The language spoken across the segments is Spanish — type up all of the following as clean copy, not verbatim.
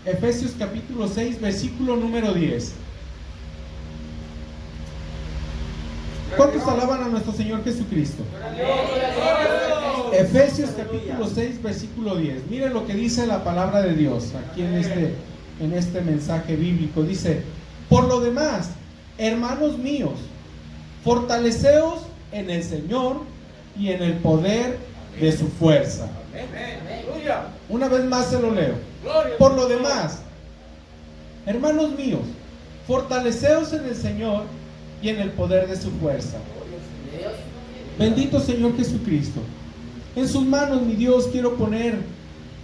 Efesios capítulo 6, versículo número 10. ¿Cuántos alaban a nuestro Señor Jesucristo? Efesios capítulo 6, versículo 10. Miren lo que dice la palabra de Dios aquí en este mensaje bíblico. Dice: por lo demás, hermanos míos, fortaleceos en el Señor y en el poder de su fuerza. Una vez más se lo leo. Por lo demás, hermanos míos, fortaleceos en el Señor y en el poder de su fuerza. Bendito Señor Jesucristo. En sus manos, mi Dios, quiero poner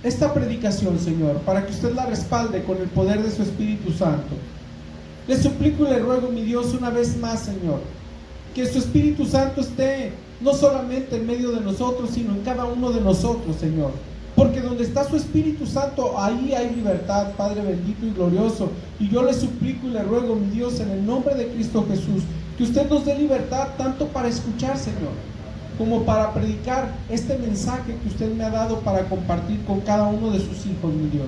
esta predicación, Señor, para que usted la respalde con el poder de su Espíritu Santo. Le suplico y le ruego, mi Dios, una vez más, Señor, que su Espíritu Santo esté no solamente en medio de nosotros, sino en cada uno de nosotros, Señor. Porque donde está su Espíritu Santo, ahí hay libertad, Padre bendito y glorioso. Y yo le suplico y le ruego, mi Dios, en el nombre de Cristo Jesús, que usted nos dé libertad tanto para escuchar, Señor, como para predicar este mensaje que usted me ha dado para compartir con cada uno de sus hijos, mi Dios.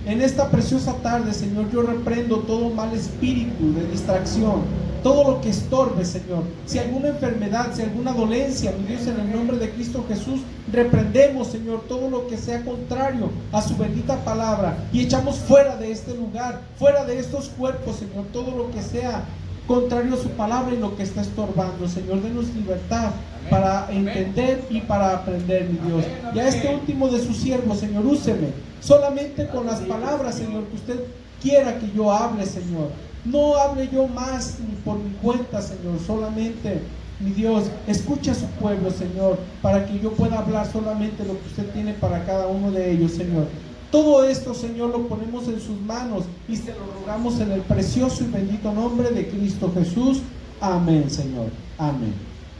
En esta preciosa tarde, Señor, yo reprendo todo mal espíritu de distracción, todo lo que estorbe, Señor. Si alguna enfermedad, si alguna dolencia, mi Dios, en el nombre de Cristo Jesús, reprendemos, Señor, todo lo que sea contrario a su bendita palabra y echamos fuera de este lugar, fuera de estos cuerpos, Señor, todo lo que sea contrario a su palabra y lo que está estorbando. Señor, denos libertad para entender y para aprender, mi Dios. Y a este último de sus siervos, Señor, úseme solamente con las palabras, Señor, que usted quiera que yo hable, Señor. No hable yo más ni por mi cuenta, Señor. Solamente, mi Dios, escucha a su pueblo, Señor, para que yo pueda hablar solamente lo que usted tiene para cada uno de ellos, Señor. Todo esto, Señor, lo ponemos en sus manos y se lo rogamos en el precioso y bendito nombre de Cristo Jesús. Amén, Señor. Amén.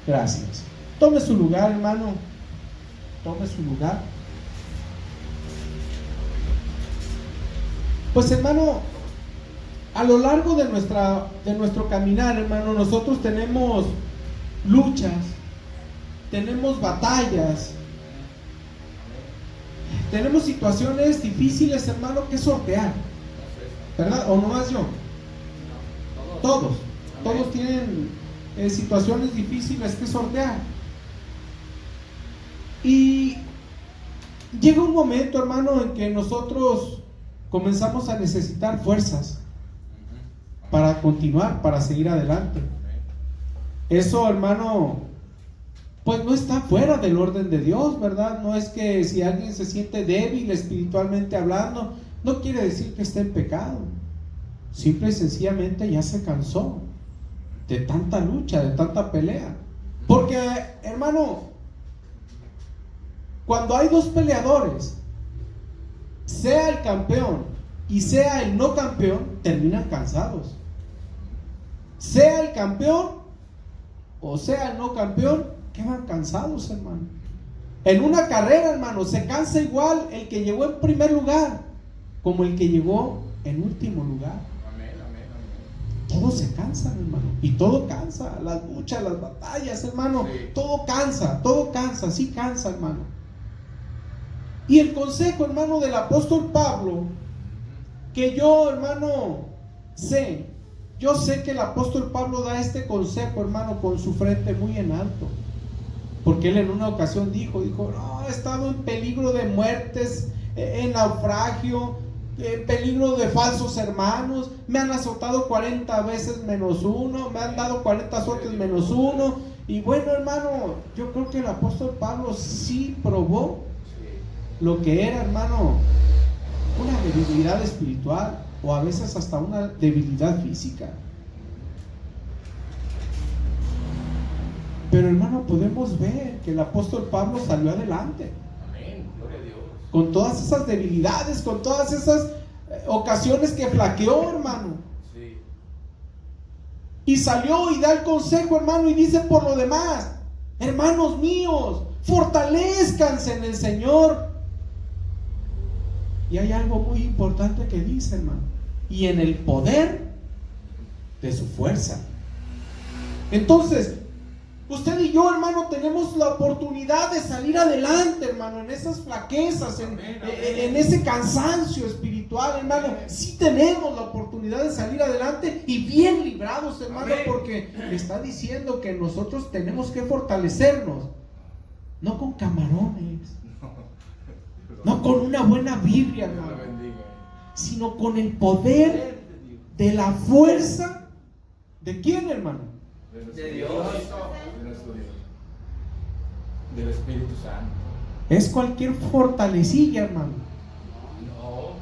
Gracias. Tome su lugar, hermano. Tome su lugar. Pues, hermano, a lo largo de nuestro caminar, hermano, nosotros tenemos luchas, tenemos batallas, tenemos situaciones difíciles, hermano, que sortear, ¿verdad? ¿O no más yo? Todos tienen situaciones difíciles que sortear. Y llega un momento, hermano, en que nosotros comenzamos a necesitar fuerzas para continuar, para seguir adelante. Eso, hermano, pues no está fuera del orden de Dios, ¿verdad? No es que si alguien se siente débil espiritualmente hablando, no quiere decir que esté en pecado. Simple y sencillamente ya se cansó de tanta lucha, de tanta pelea. Porque, hermano, cuando hay dos peleadores, sea el campeón y sea el no campeón, terminan cansados. Sea el campeón o sea el no campeón, quedan cansados, hermano. En una carrera, hermano, se cansa igual el que llegó en primer lugar como el que llegó en último lugar. Todos se cansan, hermano, y todo cansa, las luchas, las batallas, hermano, sí. Todo cansa, sí cansa, hermano. Y el consejo, hermano, del apóstol Pablo, que yo, hermano, yo sé que el apóstol Pablo da este consejo, hermano, con su frente muy en alto, porque él en una ocasión dijo, no, he estado en peligro de muertes, en naufragio, peligro de falsos hermanos, me han azotado 40 veces menos uno, me han dado 40 azotes menos uno. Y bueno, hermano, yo creo que el apóstol Pablo sí probó lo que era, hermano, una debilidad espiritual, o a veces hasta una debilidad física. Pero, hermano, podemos ver que el apóstol Pablo salió adelante. Con todas esas debilidades, con todas esas ocasiones que flaqueó, hermano. Sí. Y salió y da el consejo, hermano, y dice: por lo demás, hermanos míos, fortalezcanse en el Señor. Y hay algo muy importante que dice, hermano: y en el poder de su fuerza. Entonces, Usted y yo, hermano, tenemos la oportunidad de salir adelante, hermano, en esas flaquezas, en ese cansancio espiritual, hermano. Sí tenemos la oportunidad de salir adelante y bien librados, hermano, porque está diciendo que nosotros tenemos que fortalecernos, no con camarones, no con una buena Biblia, hermano, sino con el poder de la fuerza. ¿De quién, hermano? De Dios. Del Espíritu Santo. Es cualquier fortalecilla, hermano. No.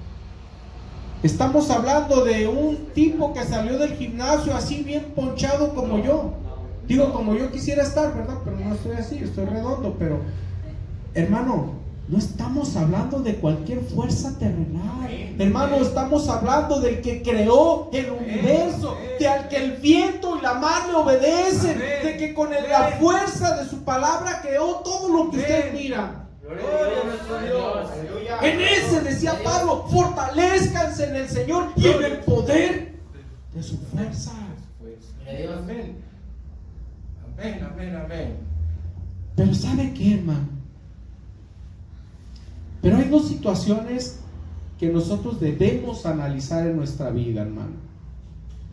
Estamos hablando de un tipo que salió del gimnasio así bien ponchado como yo. Digo, como yo quisiera estar, ¿verdad? Pero no estoy así, estoy redondo. Pero, hermano, no estamos hablando de cualquier fuerza terrenal. Hermano, estamos hablando del que creó el universo, de al que el viento y la mar le obedecen, de que con la fuerza de su palabra creó todo lo que usted mira. En ese, decía Pablo, fortalezcanse en el Señor y en el poder de su fuerza. Amén. Amén, amén, amén. Pero ¿sabe qué, hermano? Pero hay dos situaciones que nosotros debemos analizar en nuestra vida, hermano.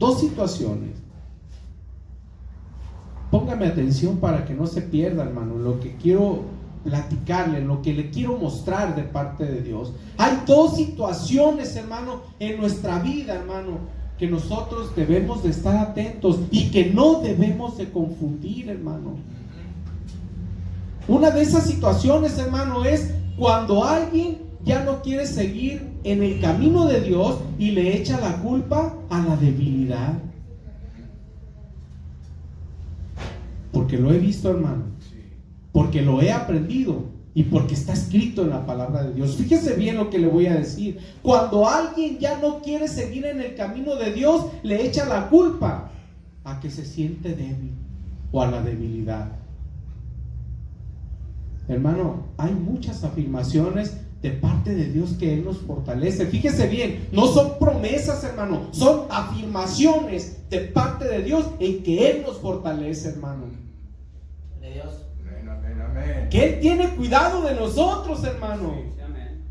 Dos situaciones. Póngame atención para que no se pierda, hermano, en lo que quiero platicarle, en lo que le quiero mostrar de parte de Dios. Hay dos situaciones, hermano, en nuestra vida, hermano, que nosotros debemos de estar atentos y que no debemos de confundir, hermano. Una de esas situaciones, hermano, es cuando alguien ya no quiere seguir en el camino de Dios y le echa la culpa a la debilidad. Porque lo he visto, hermano. Porque lo he aprendido y porque está escrito en la palabra de Dios. Fíjese bien lo que le voy a decir. Cuando alguien ya no quiere seguir en el camino de Dios, le echa la culpa a que se siente débil o a la debilidad. Hermano, hay muchas afirmaciones de parte de Dios que Él nos fortalece. Fíjese bien, no son promesas, hermano, son afirmaciones de parte de Dios en que Él nos fortalece, hermano. De Dios. Amén, amén, amén. Que Él tiene cuidado de nosotros, hermano. Sí, amén.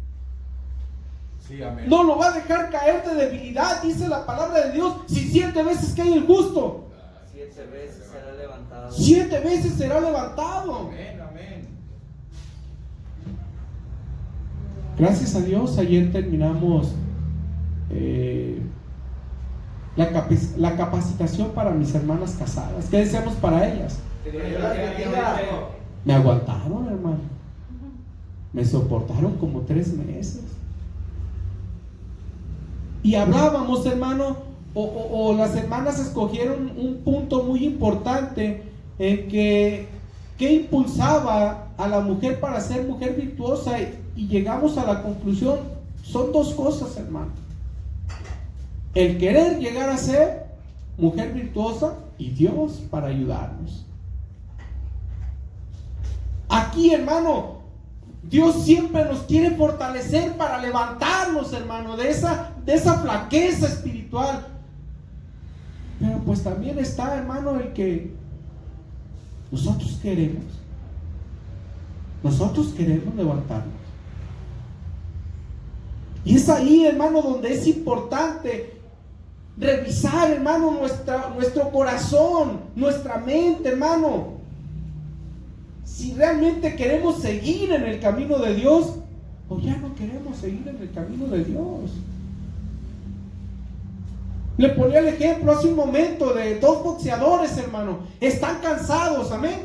Sí, amén. No lo va a dejar caer de debilidad, dice la palabra de Dios. Si 7 veces cae el justo, 7 veces será levantado. 7 veces será levantado. Amén, amén. Gracias a Dios, ayer terminamos la capacitación para mis hermanas casadas. ¿Qué deseamos para ellas? Que Dios las bendiga. Me aguantaron, hermano. Me soportaron como 3 meses. Y hablábamos, hermano, o las hermanas escogieron un punto muy importante en que impulsaba a la mujer para ser mujer virtuosa, y llegamos a la conclusión, son 2 cosas, hermano: el querer llegar a ser mujer virtuosa y Dios para ayudarnos. Aquí, hermano, Dios siempre nos quiere fortalecer para levantarnos, hermano, de esa flaqueza espiritual. Pero pues también está, hermano, el que nosotros queremos levantarnos. Y es ahí, hermano, donde es importante revisar, hermano, nuestro corazón, nuestra mente, hermano. Si realmente queremos seguir en el camino de Dios o ya no queremos seguir en el camino de Dios. Le ponía el ejemplo hace un momento de 2 boxeadores, hermano. Están cansados, amén.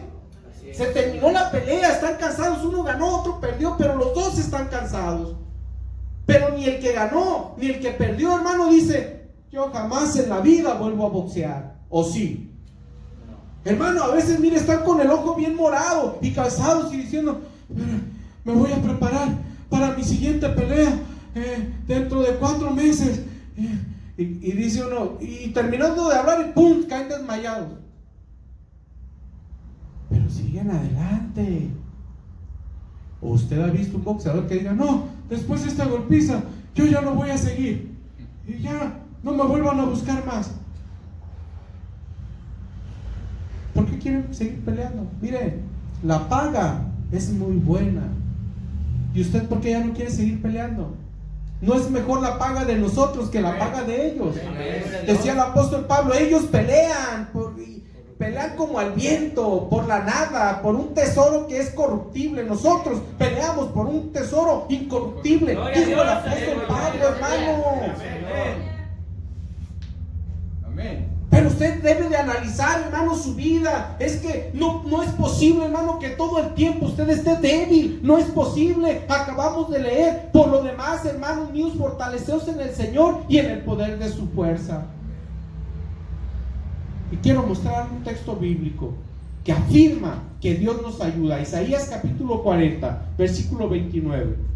Se terminó la pelea, están cansados. Uno ganó, otro perdió, pero los 2 están cansados. Pero ni el que ganó, ni el que perdió, hermano, dice: yo jamás en la vida vuelvo a boxear. ¿O sí? Hermano, a veces, mire, están con el ojo bien morado y cansados y diciendo: me voy a preparar para mi siguiente pelea dentro de 4 meses. Y dice uno, y terminando de hablar, y ¡pum!, caen desmayados. Pero siguen adelante. ¿O usted ha visto un boxeador que diga: no, después de esta golpiza yo ya no voy a seguir y ya no me vuelvan a buscar más? Porque quieren seguir peleando? Mire, la paga es muy buena. ¿Y usted por qué ya no quiere seguir peleando? ¿No es mejor la paga de nosotros que la paga de ellos? Decía el apóstol Pablo, ellos pelean como al viento, por la nada, por un tesoro que es corruptible. Nosotros peleamos por un tesoro incorruptible. Dijo el apóstol Pablo, hermano. Amén. Pero usted debe de analizar, hermano, su vida. Es que no es posible, hermano, que todo el tiempo usted esté débil. No es posible. Acabamos de leer. Por lo demás, hermanos míos, fortaleceos en el Señor y en el poder de su fuerza. Y quiero mostrar un texto bíblico que afirma que Dios nos ayuda. Isaías capítulo 40, versículo 29.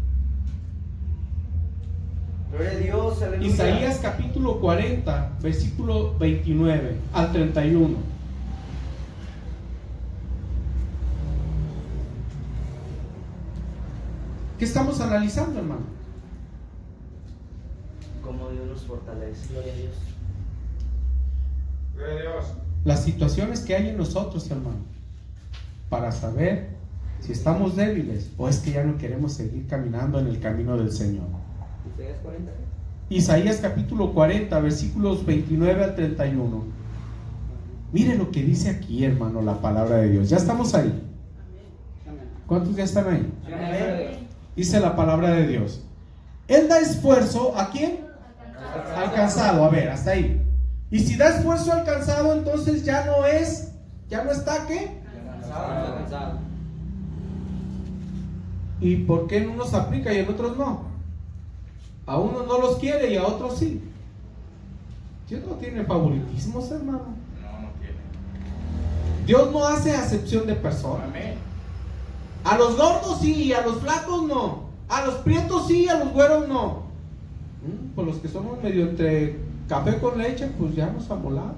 Gloria a Dios, aleluya. Isaías capítulo 40, versículo 29 al 31. ¿Qué estamos analizando, hermano? Como Dios nos fortalece. Gloria a Dios. Gloria a Dios. Las situaciones que hay en nosotros, hermano, para saber si estamos débiles o es que ya no queremos seguir caminando en el camino del Señor. Isaías 40. Isaías capítulo 40, versículos 29 al 31. Mire lo que dice aquí, hermano, la palabra de Dios. Ya estamos ahí. ¿Cuántos ya están ahí? Amén. Dice la palabra de Dios. Él da esfuerzo ¿a quién? Al cansado. A ver, hasta ahí. Y si da esfuerzo al cansado, entonces ya no está ¿qué? Cansado. ¿Y por qué en unos aplica y en otros no? A unos no los quiere y a otros sí. Dios no tiene favoritismos, hermano. No tiene. Dios no hace acepción de personas. Amén. A los gordos sí, a los flacos no. A los prietos sí, a los güeros no. Pues los que somos medio entre café con leche, pues ya nos amolamos.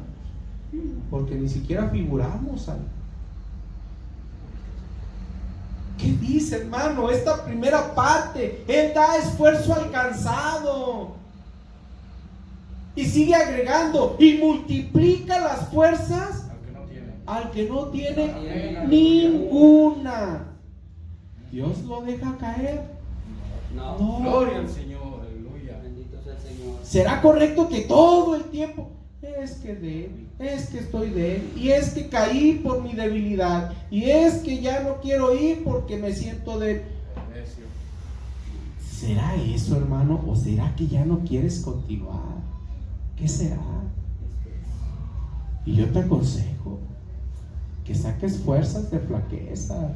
Porque ni siquiera figuramos ahí. ¿Qué dice, hermano? Esta primera parte, Él da esfuerzo al cansado. Y sigue agregando, y multiplica las fuerzas al que no tiene ninguna. ¿Dios lo deja caer? No. Gloria al Señor, aleluya. Bendito sea el Señor. ¿Será correcto que todo el tiempo es que débil, es que estoy débil, y es que caí por mi debilidad, y es que ya no quiero ir porque me siento débil? ¿Será eso, hermano? ¿O será que ya no quieres continuar? ¿Qué será? Y yo te aconsejo que saques fuerzas de flaquezas.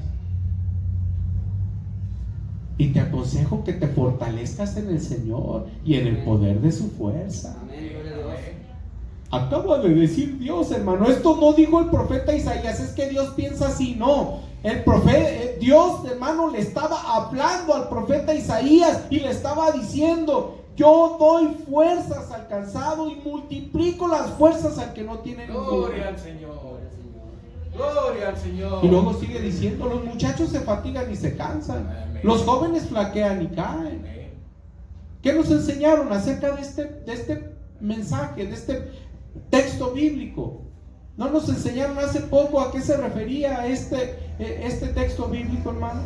Y te aconsejo que te fortalezcas en el Señor y en el poder de su fuerza. Amén. Gloria a Dios. Acaba de decir Dios, hermano. Esto no dijo el profeta Isaías, es que Dios piensa así, no. El profeta, Dios, hermano, le estaba hablando al profeta Isaías y le estaba diciendo: yo doy fuerzas al cansado y multiplico las fuerzas al que no tiene ninguna. Gloria al Señor. Gloria al Señor. Y luego sigue diciendo: los muchachos se fatigan y se cansan. Amén. Los jóvenes flaquean y caen. Amén. ¿Qué nos enseñaron acerca de este mensaje, de este texto bíblico? ¿No nos enseñaron hace poco a qué se refería este texto bíblico, hermano?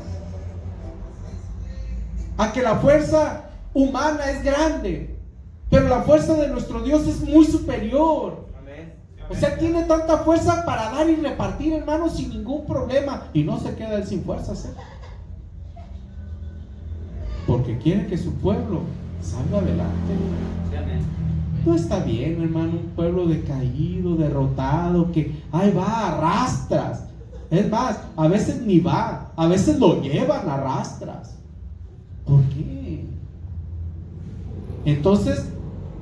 A que la fuerza humana es grande, pero la fuerza de nuestro Dios es muy superior. Amén. O sea, tiene tanta fuerza para dar y repartir, hermano, sin ningún problema. Y no se queda él sin fuerzas, ¿eh? Porque quiere que su pueblo salga adelante. Sí, amén. No está bien, hermano, un pueblo decaído, derrotado, que ahí va, arrastras. Es más, a veces ni va, a veces lo llevan a arrastras. ¿Por qué? Entonces,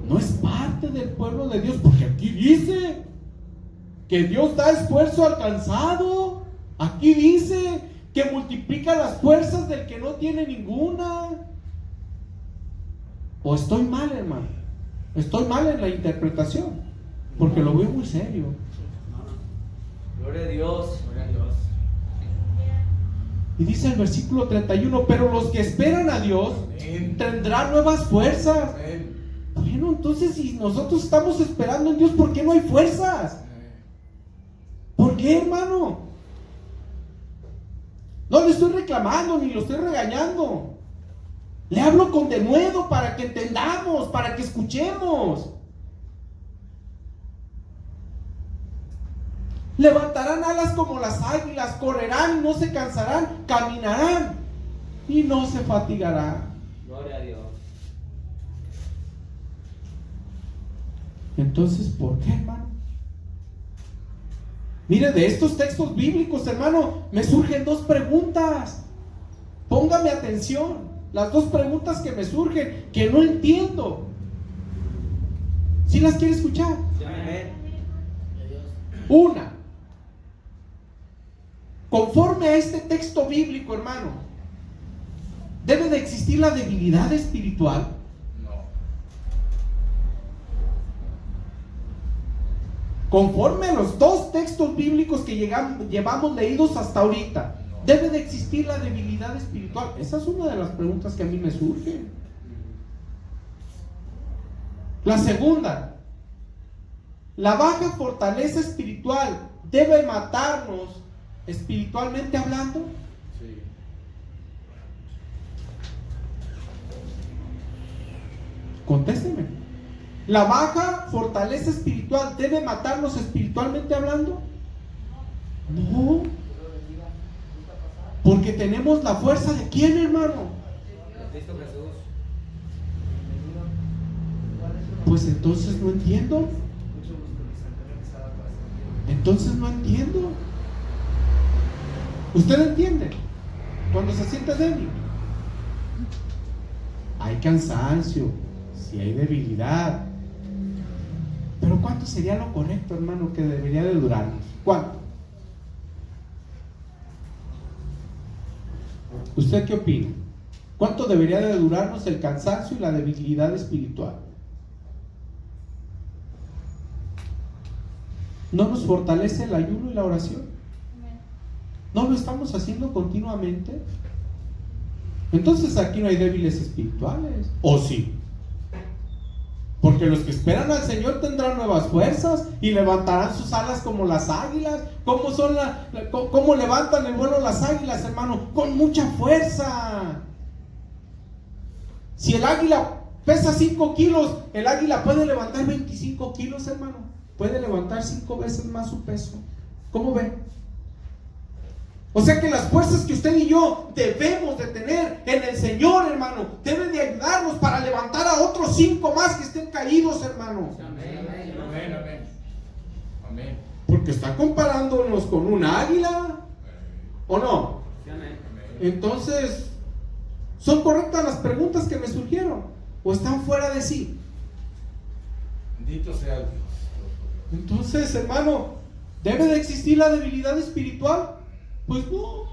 no es parte del pueblo de Dios, porque aquí dice que Dios da esfuerzo al cansado. Aquí dice que multiplica las fuerzas del que no tiene ninguna. ¿O estoy mal, hermano? Estoy mal en la interpretación, porque lo veo muy serio. Gloria a Dios. Gloria a Dios. Y dice el versículo 31: pero los que esperan a Dios tendrán nuevas fuerzas. Amén. Bueno, entonces si nosotros estamos esperando en Dios, ¿por qué no hay fuerzas? ¿Por ¿Por qué, hermano? No le estoy reclamando ni lo estoy regañando. Le hablo con denuedo para que entendamos, para que escuchemos. Levantarán alas como las águilas, correrán y no se cansarán, caminarán y no se fatigarán. Gloria a Dios. Entonces, ¿por qué, hermano? Mire, de estos textos bíblicos, hermano, me surgen dos preguntas. Póngame atención. Las dos preguntas que me surgen, que no entiendo. ¿Sí las quiere escuchar? Amén. Una. Conforme a este texto bíblico, hermano, ¿debe de existir la debilidad espiritual? Conforme a los dos textos bíblicos que llevamos leídos hasta ahorita, ¿debe de existir la debilidad espiritual? Esa es una de las preguntas que a mí me surgen. La segunda, ¿la baja fortaleza espiritual debe matarnos espiritualmente hablando? Sí. Contésteme. ¿La baja fortaleza espiritual debe matarnos espiritualmente hablando? No. Porque tenemos la fuerza de ¿quién, hermano? Cristo Jesús. Pues entonces no entiendo. Entonces no entiendo. ¿Usted entiende? Cuando se siente débil, hay cansancio, si hay debilidad. Pero ¿cuánto sería lo correcto, hermano, que debería de durarnos? ¿Cuánto? ¿Usted qué opina? ¿Cuánto debería de durarnos el cansancio y la debilidad espiritual? ¿No nos fortalece el ayuno y la oración? ¿No lo estamos haciendo continuamente? Entonces aquí no hay débiles espirituales. ¿O sí? Porque los que esperan al Señor tendrán nuevas fuerzas y levantarán sus alas como las águilas. ¿Cómo levantan el vuelo las águilas, hermano? Con mucha fuerza. Si el águila pesa 5 kilos, el águila puede levantar 25 kilos, hermano. Puede levantar 5 veces más su peso. ¿Cómo ve? O sea que las fuerzas que usted y yo debemos de tener en el Señor, hermano, deben de ayudarnos para levantar a otros 5 más que estén caídos, hermano. Amén, amén, amén. Amén. Porque está comparándonos con un águila, ¿o no? Amén. Entonces, ¿son correctas las preguntas que me surgieron? ¿O están fuera de sí? Bendito sea Dios. Entonces, hermano, ¿debe de existir la debilidad espiritual? Pues no.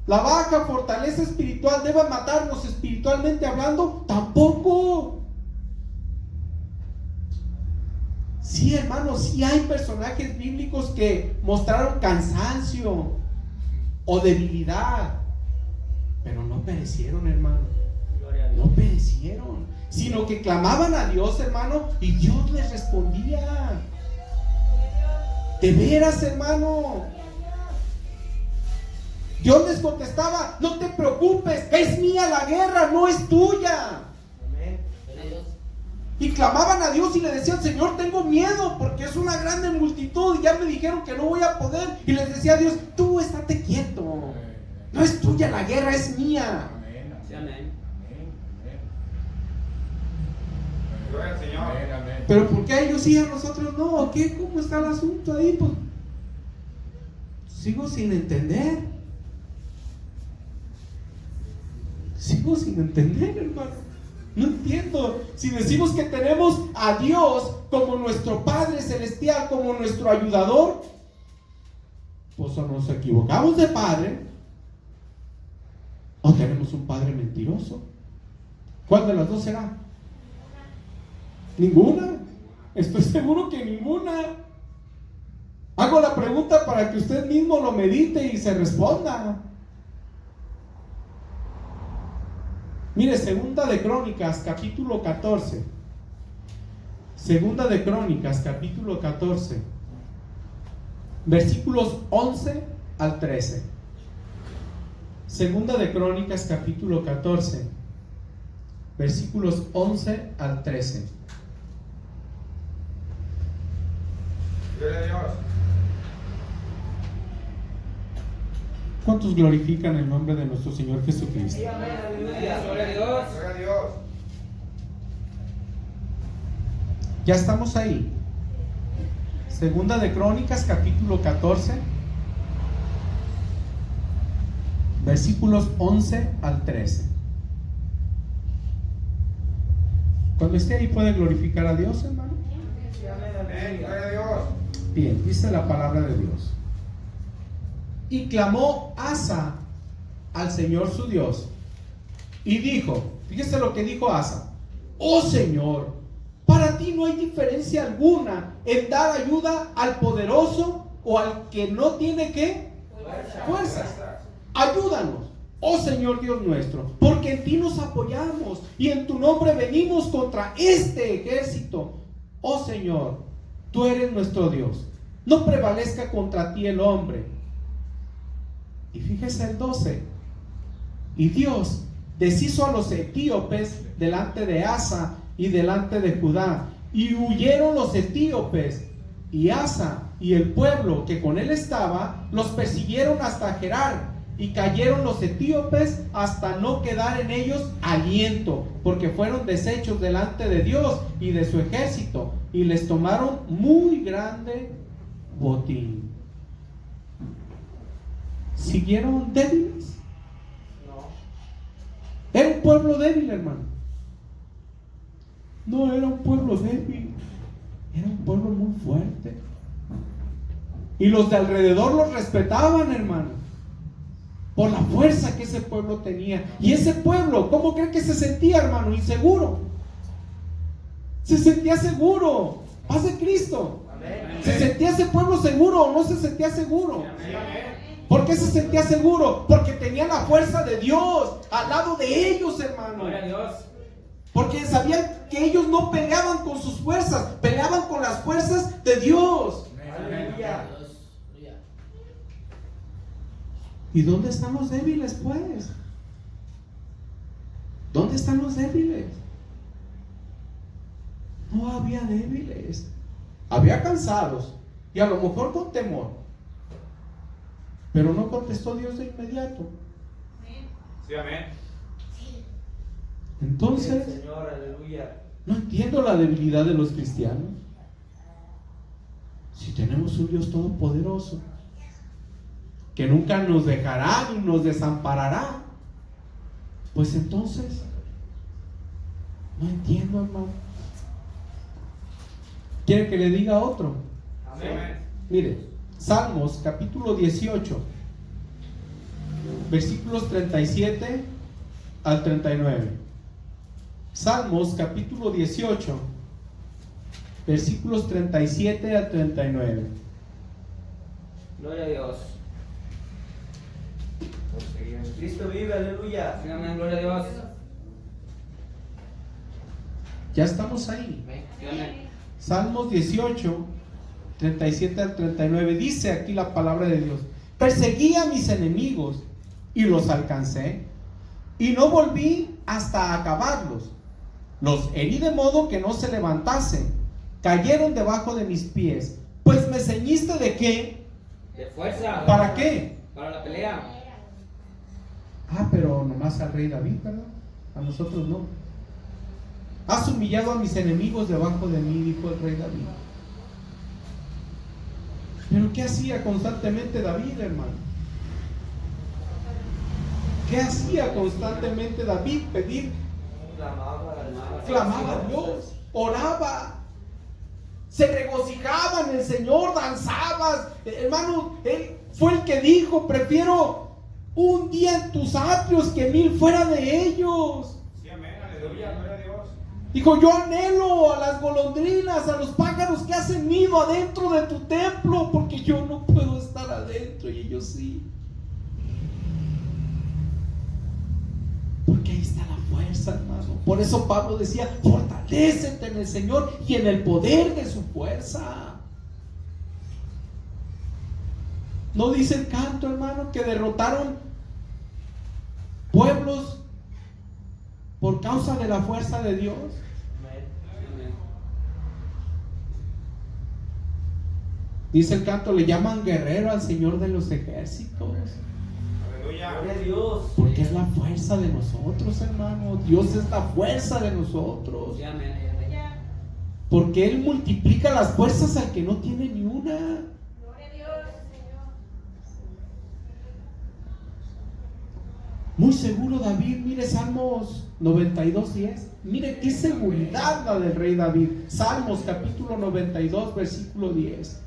¿La baja fortaleza espiritual debe matarnos espiritualmente hablando? Tampoco. Sí, hermano, sí hay personajes bíblicos que mostraron cansancio o debilidad, pero no perecieron, hermano. Gloria a Dios. No perecieron, sino que clamaban a Dios, hermano, y Dios les respondía. De veras, hermano. Dios les contestaba: no te preocupes, es mía la guerra, no es tuya. Y clamaban a Dios y le decían: Señor, tengo miedo porque es una grande multitud y ya me dijeron que no voy a poder. Y les decía a Dios: tú estate quieto, no es tuya la guerra, es mía. Amén. Sí, amén. Gloria al Señor. Amén, amén. Pero ¿por qué a ellos sí y a nosotros no? ¿Qué? ¿Cómo está el asunto ahí? Pues sigo sin entender. Sigo sin entender, hermano. No entiendo. Si decimos que tenemos a Dios como nuestro Padre Celestial, como nuestro ayudador, pues o nos equivocamos de padre, o tenemos un padre mentiroso. ¿Cuál de las dos será? Ninguna. Estoy seguro que ninguna. Hago la pregunta para que usted mismo lo medite y se responda. Mire, Segunda de Crónicas, capítulo 14. Segunda de Crónicas, capítulo 14. versículos 11 al 13. Segunda de Crónicas, capítulo 14, versículos 11 al 13. Gloria a Dios. ¿Cuántos glorifican el nombre de nuestro Señor Jesucristo? Aleluya. Gloria a Dios. Gloria a Dios. Ya estamos ahí. Segunda de Crónicas, capítulo 14, versículos 11 al 13. Cuando esté ahí, ¿puede glorificar a Dios, hermano? Amén. Gloria a Dios. Bien, dice la palabra de Dios. Y clamó Asa al Señor su Dios y dijo, fíjese lo que dijo Asa: oh Señor, para ti no hay diferencia alguna en dar ayuda al poderoso o al que no tiene ¿qué? Fuerzas. Ayúdanos, oh Señor Dios nuestro, porque en ti nos apoyamos y en tu nombre venimos contra este ejército. Oh Señor, tú eres nuestro Dios, no prevalezca contra ti el hombre. Y fíjese el 12. Y Dios deshizo a los etíopes delante de Asa y delante de Judá, y huyeron los etíopes, y Asa y el pueblo que con él estaba los persiguieron hasta Gerar, y cayeron los etíopes hasta no quedar en ellos aliento, porque fueron deshechos delante de Dios y de su ejército, y les tomaron muy grande botín. ¿Siguieron débiles? No. Era un pueblo débil, hermano. No era un pueblo débil, era un pueblo muy fuerte. Y los de alrededor los respetaban, hermano, por la fuerza que ese pueblo tenía. Y ese pueblo, ¿cómo creen que se sentía, hermano? Inseguro. Se sentía seguro. Paz de Cristo. Amén. ¿Se sentía ese pueblo seguro o no se sentía seguro? ¿Por qué se sentía seguro? Porque tenía la fuerza de Dios al lado de ellos, hermano. Gloria a Dios. Porque sabían que ellos no peleaban con sus fuerzas, peleaban con las fuerzas de Dios. Aleluya. ¿Y dónde están los débiles, pues? ¿Dónde están los débiles? No había débiles. Había cansados y a lo mejor con temor. Pero no contestó Dios de inmediato. Sí, amén. Entonces, Señor, aleluya. no entiendo la debilidad de los cristianos. Si tenemos un Dios todopoderoso, que nunca nos dejará ni nos desamparará, pues entonces, no entiendo, hermano. ¿Quiere que le diga otro? Amén. Mire, Salmos capítulo 18, versículos 37 al 39. Salmos capítulo 18, versículos 37 al 39. Gloria a Dios. Cristo vive, aleluya. Sí, amén, gloria a Dios. Ya estamos ahí. Sí, amén. Salmos 18, 37 al 39. Dice aquí la palabra de Dios: perseguí a mis enemigos y los alcancé, y no volví hasta acabarlos. Los herí de modo que no se levantasen, cayeron debajo de mis pies. Pues me ceñiste ¿de qué? De fuerza. ¿Para qué? Para la pelea. Ah, pero nomás al rey David, ¿verdad? A nosotros no. Has humillado a mis enemigos debajo de mí, dijo el rey David. Pero ¿qué hacía constantemente David, hermano? ¿Qué hacía constantemente David? Pedir, clamaba a Dios, oraba, se regocijaba en el Señor, danzaba. Hermano, él fue el que dijo: prefiero un día en tus atrios que 1000 fuera de ellos. Sí, amén. Aleluya. Gloria a Dios. Dijo: yo anhelo a las golondrinas, a los pájaros que hacen nido adentro de tu templo, porque yo no puedo estar adentro y ellos sí. Porque ahí está la fuerza, hermano. Por eso Pablo decía: fortalécete en el Señor y en el poder de su fuerza. ¿No dice el canto, hermano, que derrotaron pueblos por causa de la fuerza de Dios? Dice el canto, le llaman guerrero al Señor de los ejércitos. Aleluya. Gloria a Dios. Porque es la fuerza de nosotros, hermano. Dios es la fuerza de nosotros. Sí, amén. Porque Él multiplica las fuerzas al que no tiene ni una. Gloria a Dios, Señor. Muy seguro David, mire Salmos 92:10. Mire qué seguridad la del rey David. Salmos capítulo 92, versículo 10.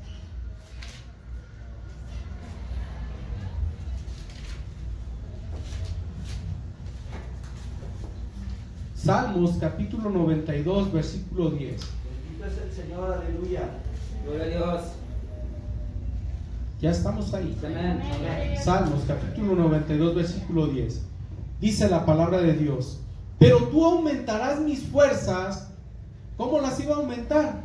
Salmos capítulo 92, versículo 10. Bendito es el Señor, aleluya. Gloria a Dios. Ya estamos ahí. Amén. Amén. Salmos capítulo 92, versículo 10. Dice la palabra de Dios: pero tú aumentarás mis fuerzas. ¿Cómo las iba a aumentar?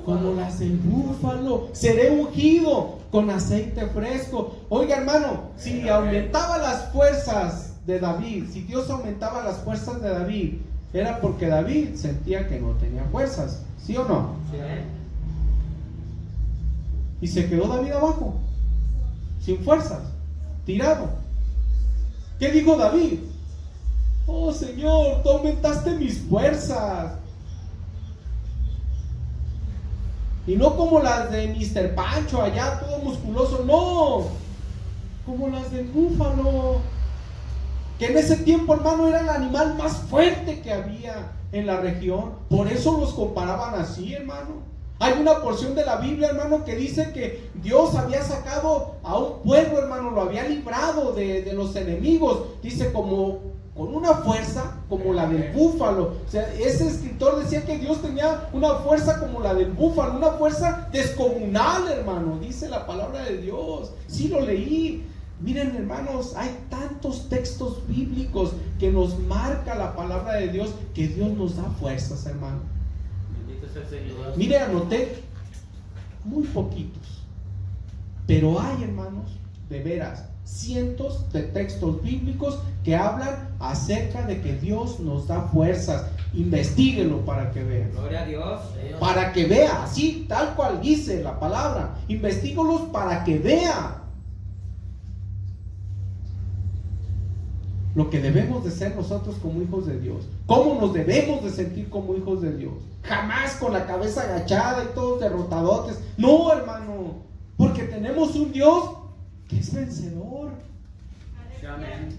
Como las del búfalo. Seré ungido con aceite fresco. Oiga, hermano, si aumentaba las fuerzas de David, si Dios aumentaba las fuerzas de David, era porque David sentía que no tenía fuerzas, ¿sí o no? Sí, amén. Y se quedó David abajo, sin fuerzas, tirado. ¿Qué dijo David? Oh Señor, tú aumentaste mis fuerzas. Y no como las de Mr. Pancho allá, todo musculoso, no. Como las del búfalo. Que en ese tiempo, hermano, era el animal más fuerte que había en la región. Por eso los comparaban así, hermano. Hay una porción de la Biblia, hermano, que dice que Dios había sacado a un pueblo, hermano, lo había librado de los enemigos. Dice como con una fuerza como la del búfalo. O sea, ese escritor decía que Dios tenía una fuerza como la del búfalo, una fuerza descomunal, hermano. Dice la palabra de Dios. Sí lo leí. Miren, hermanos, hay tantos textos bíblicos que nos marca la palabra de Dios, que Dios nos da fuerzas, hermano. Bendito es el Señor. Mire, anoté muy poquitos, pero hay, hermanos, de veras, cientos de textos bíblicos que hablan acerca de que Dios nos da fuerzas. Investíguelo para que vean. Gloria a Dios. Para que vea, así, tal cual dice la palabra. Investíguelos para que vea lo que debemos de ser nosotros como hijos de Dios. ¿Cómo nos debemos de sentir como hijos de Dios? Jamás con la cabeza agachada y todos derrotadotes. No, hermano, porque tenemos un Dios que es vencedor. Sí, amén.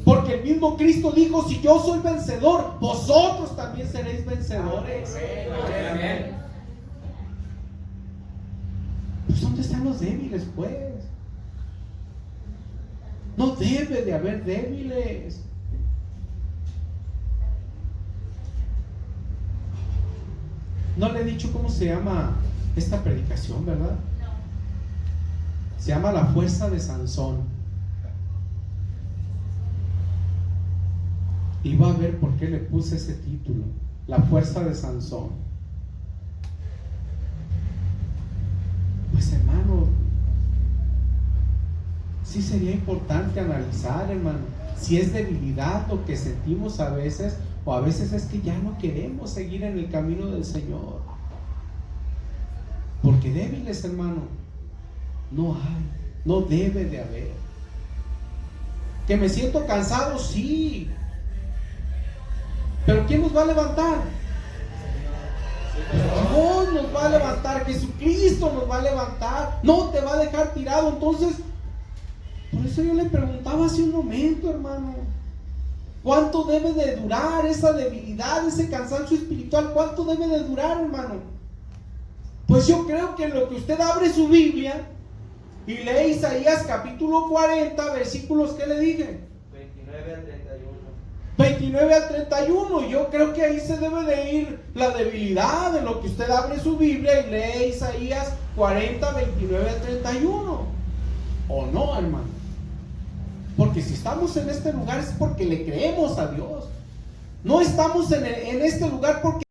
Porque el mismo Cristo dijo: si yo soy vencedor, vosotros también seréis vencedores. Amén. Pues ¿dónde están los débiles, pues? No debe de haber débiles. No le he dicho cómo se llama esta predicación, ¿verdad? Se llama La fuerza de Sansón. Y va a ver por qué le puse ese título, La fuerza de Sansón. Pues, hermano, sí sería importante analizar, hermano, si es debilidad lo que sentimos a veces, o a veces es que ya no queremos seguir en el camino del Señor. Porque débiles, hermano, no hay, no debe de haber. Que me siento cansado, sí. Pero ¿quién nos va a levantar? Dios nos va a levantar, Jesucristo nos va a levantar, no te va a dejar tirado. Entonces, por eso yo le preguntaba hace un momento, hermano, ¿cuánto debe de durar esa debilidad, ese cansancio espiritual? ¿Cuánto debe de durar, hermano? Pues yo creo que en lo que usted abre su Biblia y lee Isaías capítulo 40, versículos, ¿qué le dije? 29 al 31. 29 al 31, yo creo que ahí se debe de ir la debilidad en lo que usted abre su Biblia y lee Isaías 40, 29 al 31. ¿O no, hermano? Porque si estamos en este lugar es porque le creemos a Dios. No estamos en este lugar porque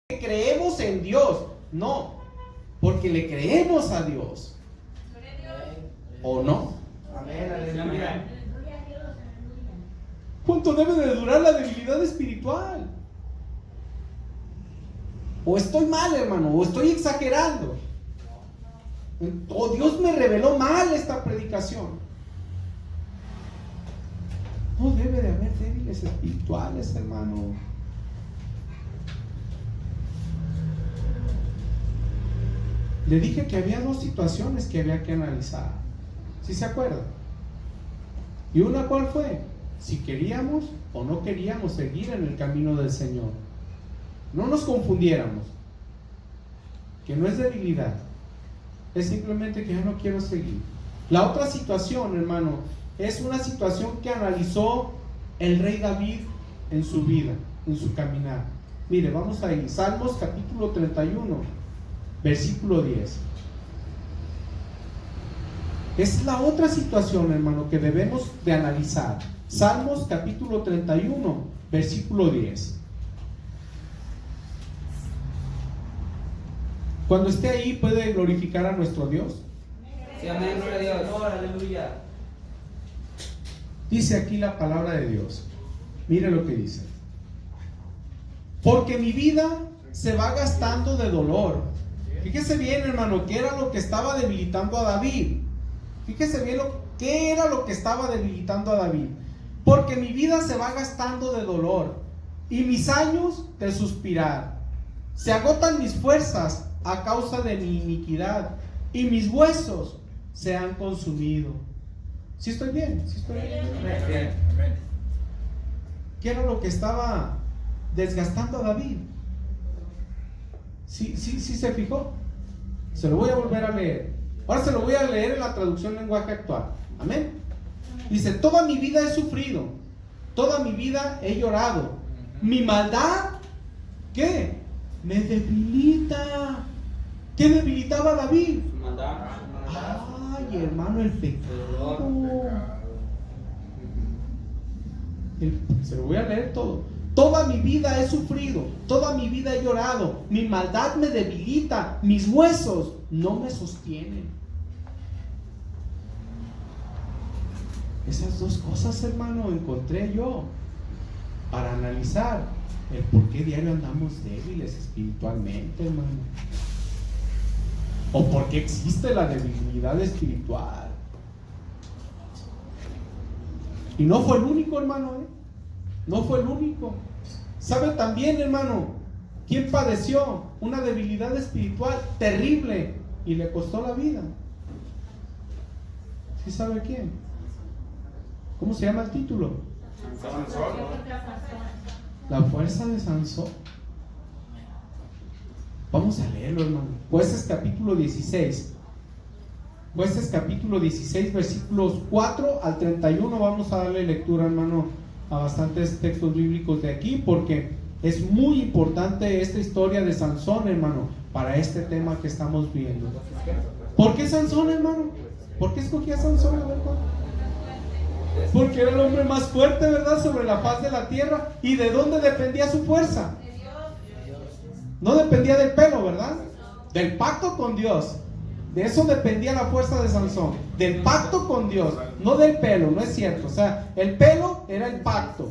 creemos en Dios. No, porque le creemos a Dios. ¿O no? Amén, aleluya. ¿Cuánto debe de durar la debilidad espiritual? O estoy mal, hermano, o estoy exagerando. O Dios me reveló mal esta predicación. No debe de haber débiles espirituales, hermano. Le dije que había dos situaciones que había que analizar. ¿Sí se acuerdan? ¿Y una cuál fue? Si queríamos o no queríamos seguir en el camino del Señor. No nos confundiéramos. Que no es debilidad. Es simplemente que yo no quiero seguir. La otra situación, hermano, es una situación que analizó el rey David en su vida, en su caminar. Mire, vamos ahí. Salmos capítulo 31, versículo 10. Es la otra situación, hermano, que debemos de analizar. Salmos capítulo 31, versículo 10. Cuando esté ahí, ¿puede glorificar a nuestro Dios? Sí, amén, gloria a Dios. Señor, aleluya. Dice aquí la palabra de Dios. Mire lo que dice. Porque mi vida se va gastando de dolor. Fíjese bien, hermano, qué era lo que estaba debilitando a David. Fíjese bien qué era lo que estaba debilitando a David. Porque mi vida se va gastando de dolor y mis años de suspirar. Se agotan mis fuerzas a causa de mi iniquidad y mis huesos se han consumido. ¿Sí estoy bien? ¿Sí estoy bien? Bien. ¿Qué era lo que estaba desgastando a David? ¿Sí se fijó? Se lo voy a volver a leer. Ahora se lo voy a leer en la traducción lenguaje actual. Amén. Dice: toda mi vida he sufrido, toda mi vida he llorado. Mi maldad, ¿qué? Me debilita. ¿Qué debilitaba a David? Maldad. Ay, hermano, el pecado. Se lo voy a leer todo. Toda mi vida he sufrido, toda mi vida he llorado. Mi maldad me debilita, mis huesos no me sostienen. Esas dos cosas, hermano, encontré yo para analizar el por qué diario andamos débiles espiritualmente, hermano. O por qué existe la debilidad espiritual. Y no fue el único, hermano, no fue el único. ¿Sabe también, hermano, quién padeció una debilidad espiritual terrible y le costó la vida? ¿Sí sabe quién? ¿Cómo se llama el título? La fuerza de Sansón. Vamos a leerlo, hermano. Jueces capítulo 16. Jueces capítulo 16, versículos 4 al 31. Vamos a darle lectura, hermano, a bastantes textos bíblicos de aquí, porque es muy importante esta historia de Sansón, hermano, para este tema que estamos viendo. ¿Por qué Sansón, hermano? ¿Por qué escogí a Sansón? A ver, ¿cuál? Porque era el hombre más fuerte, ¿verdad?, sobre la faz de la tierra. ¿Y de dónde dependía su fuerza? No dependía del pelo, ¿verdad? Del pacto con Dios. De eso dependía la fuerza de Sansón. Del pacto con Dios, no del pelo, no es cierto. O sea, el pelo era el pacto,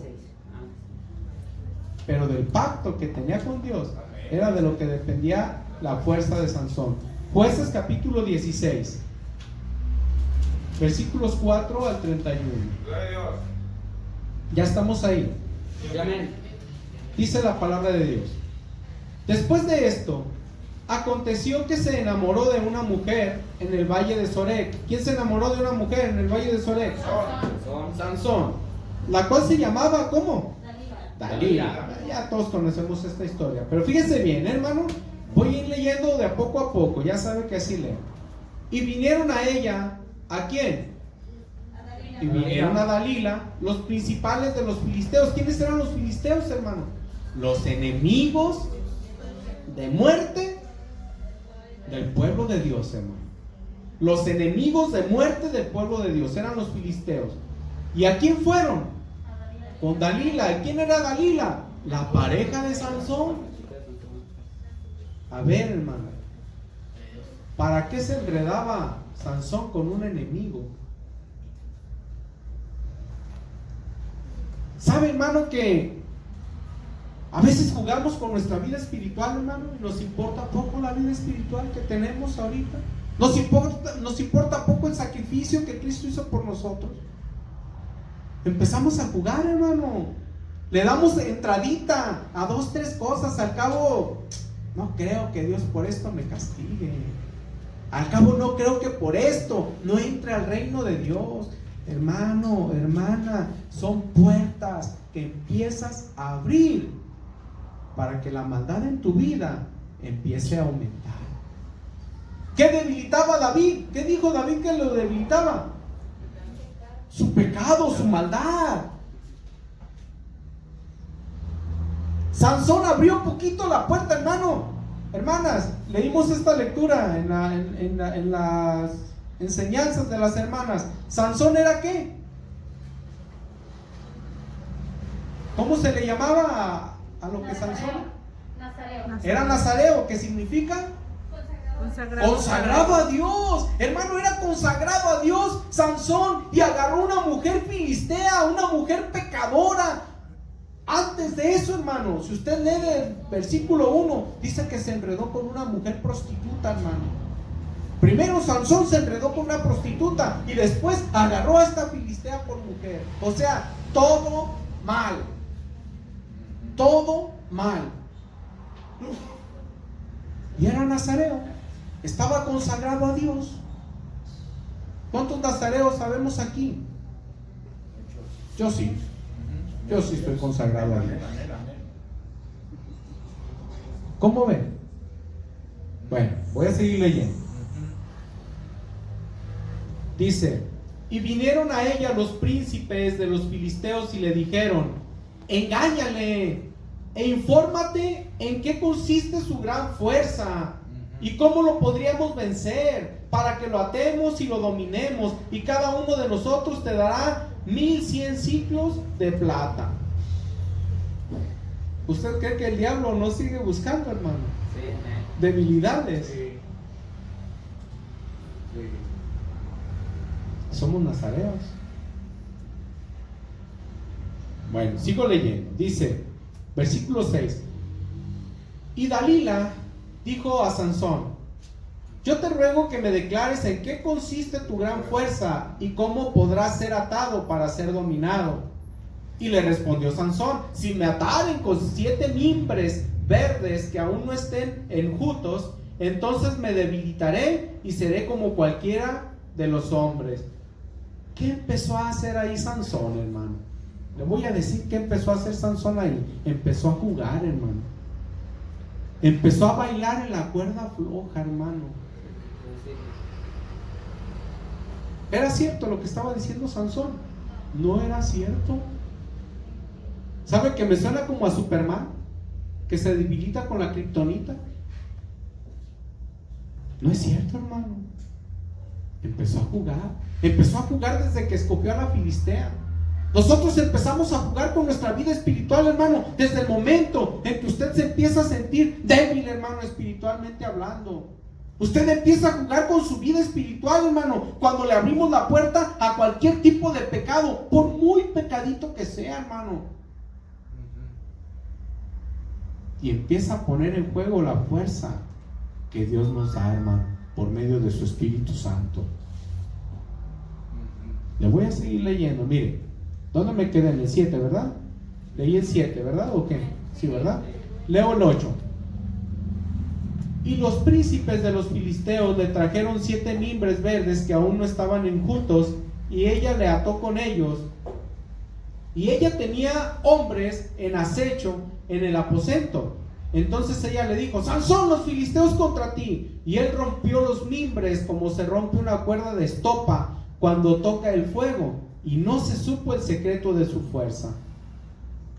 pero del pacto que tenía con Dios era de lo que dependía la fuerza de Sansón. Jueces capítulo 16, versículos 4 al 31. Gloria a Dios. Ya estamos ahí. Amén. Dice la palabra de Dios: después de esto, aconteció que se enamoró de una mujer en el valle de Sorek. ¿Quién se enamoró de una mujer en el valle de Sorek? Sansón. La cual se llamaba, ¿cómo? Dalila. Ya todos conocemos esta historia. Pero fíjense bien, hermano. Voy a ir leyendo de a poco. Ya sabe que así leo. Y vinieron a ella, ¿a quién? Y vinieron a Dalila los principales de los filisteos. ¿Quiénes eran los filisteos, hermano? Los enemigos de muerte del pueblo de Dios, hermano. Los enemigos de muerte del pueblo de Dios eran los filisteos. ¿Y a quién fueron? Con Dalila. ¿Y quién era Dalila? La pareja de Sansón. A ver, hermano, ¿para qué se enredaba Sansón con un enemigo. ¿Sabe, hermano, que a veces jugamos con nuestra vida espiritual, hermano, y nos importa poco la vida espiritual que tenemos ahorita? Nos importa poco el sacrificio que Cristo hizo por nosotros. Empezamos a jugar, hermano. Le damos entradita a 2, 3 cosas. Al cabo, no creo que Dios por esto me castigue. Al cabo, no creo que por esto no entre al reino de Dios. Hermano, hermana, son puertas que empiezas a abrir para que la maldad en tu vida empiece a aumentar. ¿Qué debilitaba a David? ¿Qué dijo David que lo debilitaba? Su pecado, su maldad. Sansón abrió un poquito la puerta, hermano. Hermanas, leímos esta lectura en las enseñanzas de las hermanas. ¿Sansón era qué? ¿Cómo se le llamaba a lo que Sansón? Nazareo. Era nazareo, ¿qué significa? Consagrado a Dios. Hermano, era consagrado a Dios Sansón, y agarró una mujer filistea, una mujer pecadora. Antes de eso, hermano, si usted lee el versículo 1, dice que se enredó con una mujer prostituta, hermano. Primero Sansón se enredó con una prostituta y después agarró a esta filistea por mujer. O sea, todo mal. Todo mal. Y era nazareo. Estaba consagrado a Dios. ¿Cuántos nazareos sabemos aquí? Yo sí. Yo sí estoy consagrado a Dios. ¿Cómo ven? Bueno, voy a seguir leyendo. Dice: y vinieron a ella los príncipes de los filisteos y le dijeron: engáñale e infórmate en qué consiste su gran fuerza y cómo lo podríamos vencer, para que lo atemos y lo dominemos, y cada uno de nosotros te dará 1100 ciclos de plata. ¿Usted cree que el diablo no sigue buscando, hermano? Sí, amén. Debilidades. Sí. Sí. Somos nazareos. Bueno, sigo leyendo. Dice, versículo 6: y Dalila dijo a Sansón: yo te ruego que me declares en qué consiste tu gran fuerza y cómo podrás ser atado para ser dominado. Y le respondió Sansón: si me ataren con 7 mimbres verdes que aún no estén enjutos, entonces me debilitaré y seré como cualquiera de los hombres. ¿Qué empezó a hacer ahí Sansón, hermano? Le voy a decir qué empezó a hacer Sansón ahí. Empezó a jugar, hermano. Empezó a bailar en la cuerda floja, hermano. ¿Era cierto lo que estaba diciendo Sansón? No era cierto. ¿Sabe que me suena como a Superman, que se debilita con la kriptonita? No es cierto, hermano. Empezó a jugar desde que escogió a la filistea. Nosotros empezamos a jugar con nuestra vida espiritual, hermano, desde el momento en que usted se empieza a sentir débil, hermano, espiritualmente hablando. Usted empieza a jugar con su vida espiritual, hermano, cuando le abrimos la puerta a cualquier tipo de pecado, por muy pecadito que sea, hermano. Y empieza a poner en juego la fuerza que Dios nos da, hermano, por medio de su Espíritu Santo. Le voy a seguir leyendo, mire. ¿Dónde me quedé? En el 7, ¿verdad? Leí el 7, ¿verdad? ¿O qué? Sí, ¿verdad? Leo el 8. Y los príncipes de los filisteos le trajeron 7 mimbres verdes que aún no estaban enjutos, y ella le ató con ellos. Y ella tenía hombres en acecho en el aposento. Entonces ella le dijo: Sansón, los filisteos contra ti. Y él rompió los mimbres como se rompe una cuerda de estopa cuando toca el fuego, y no se supo el secreto de su fuerza.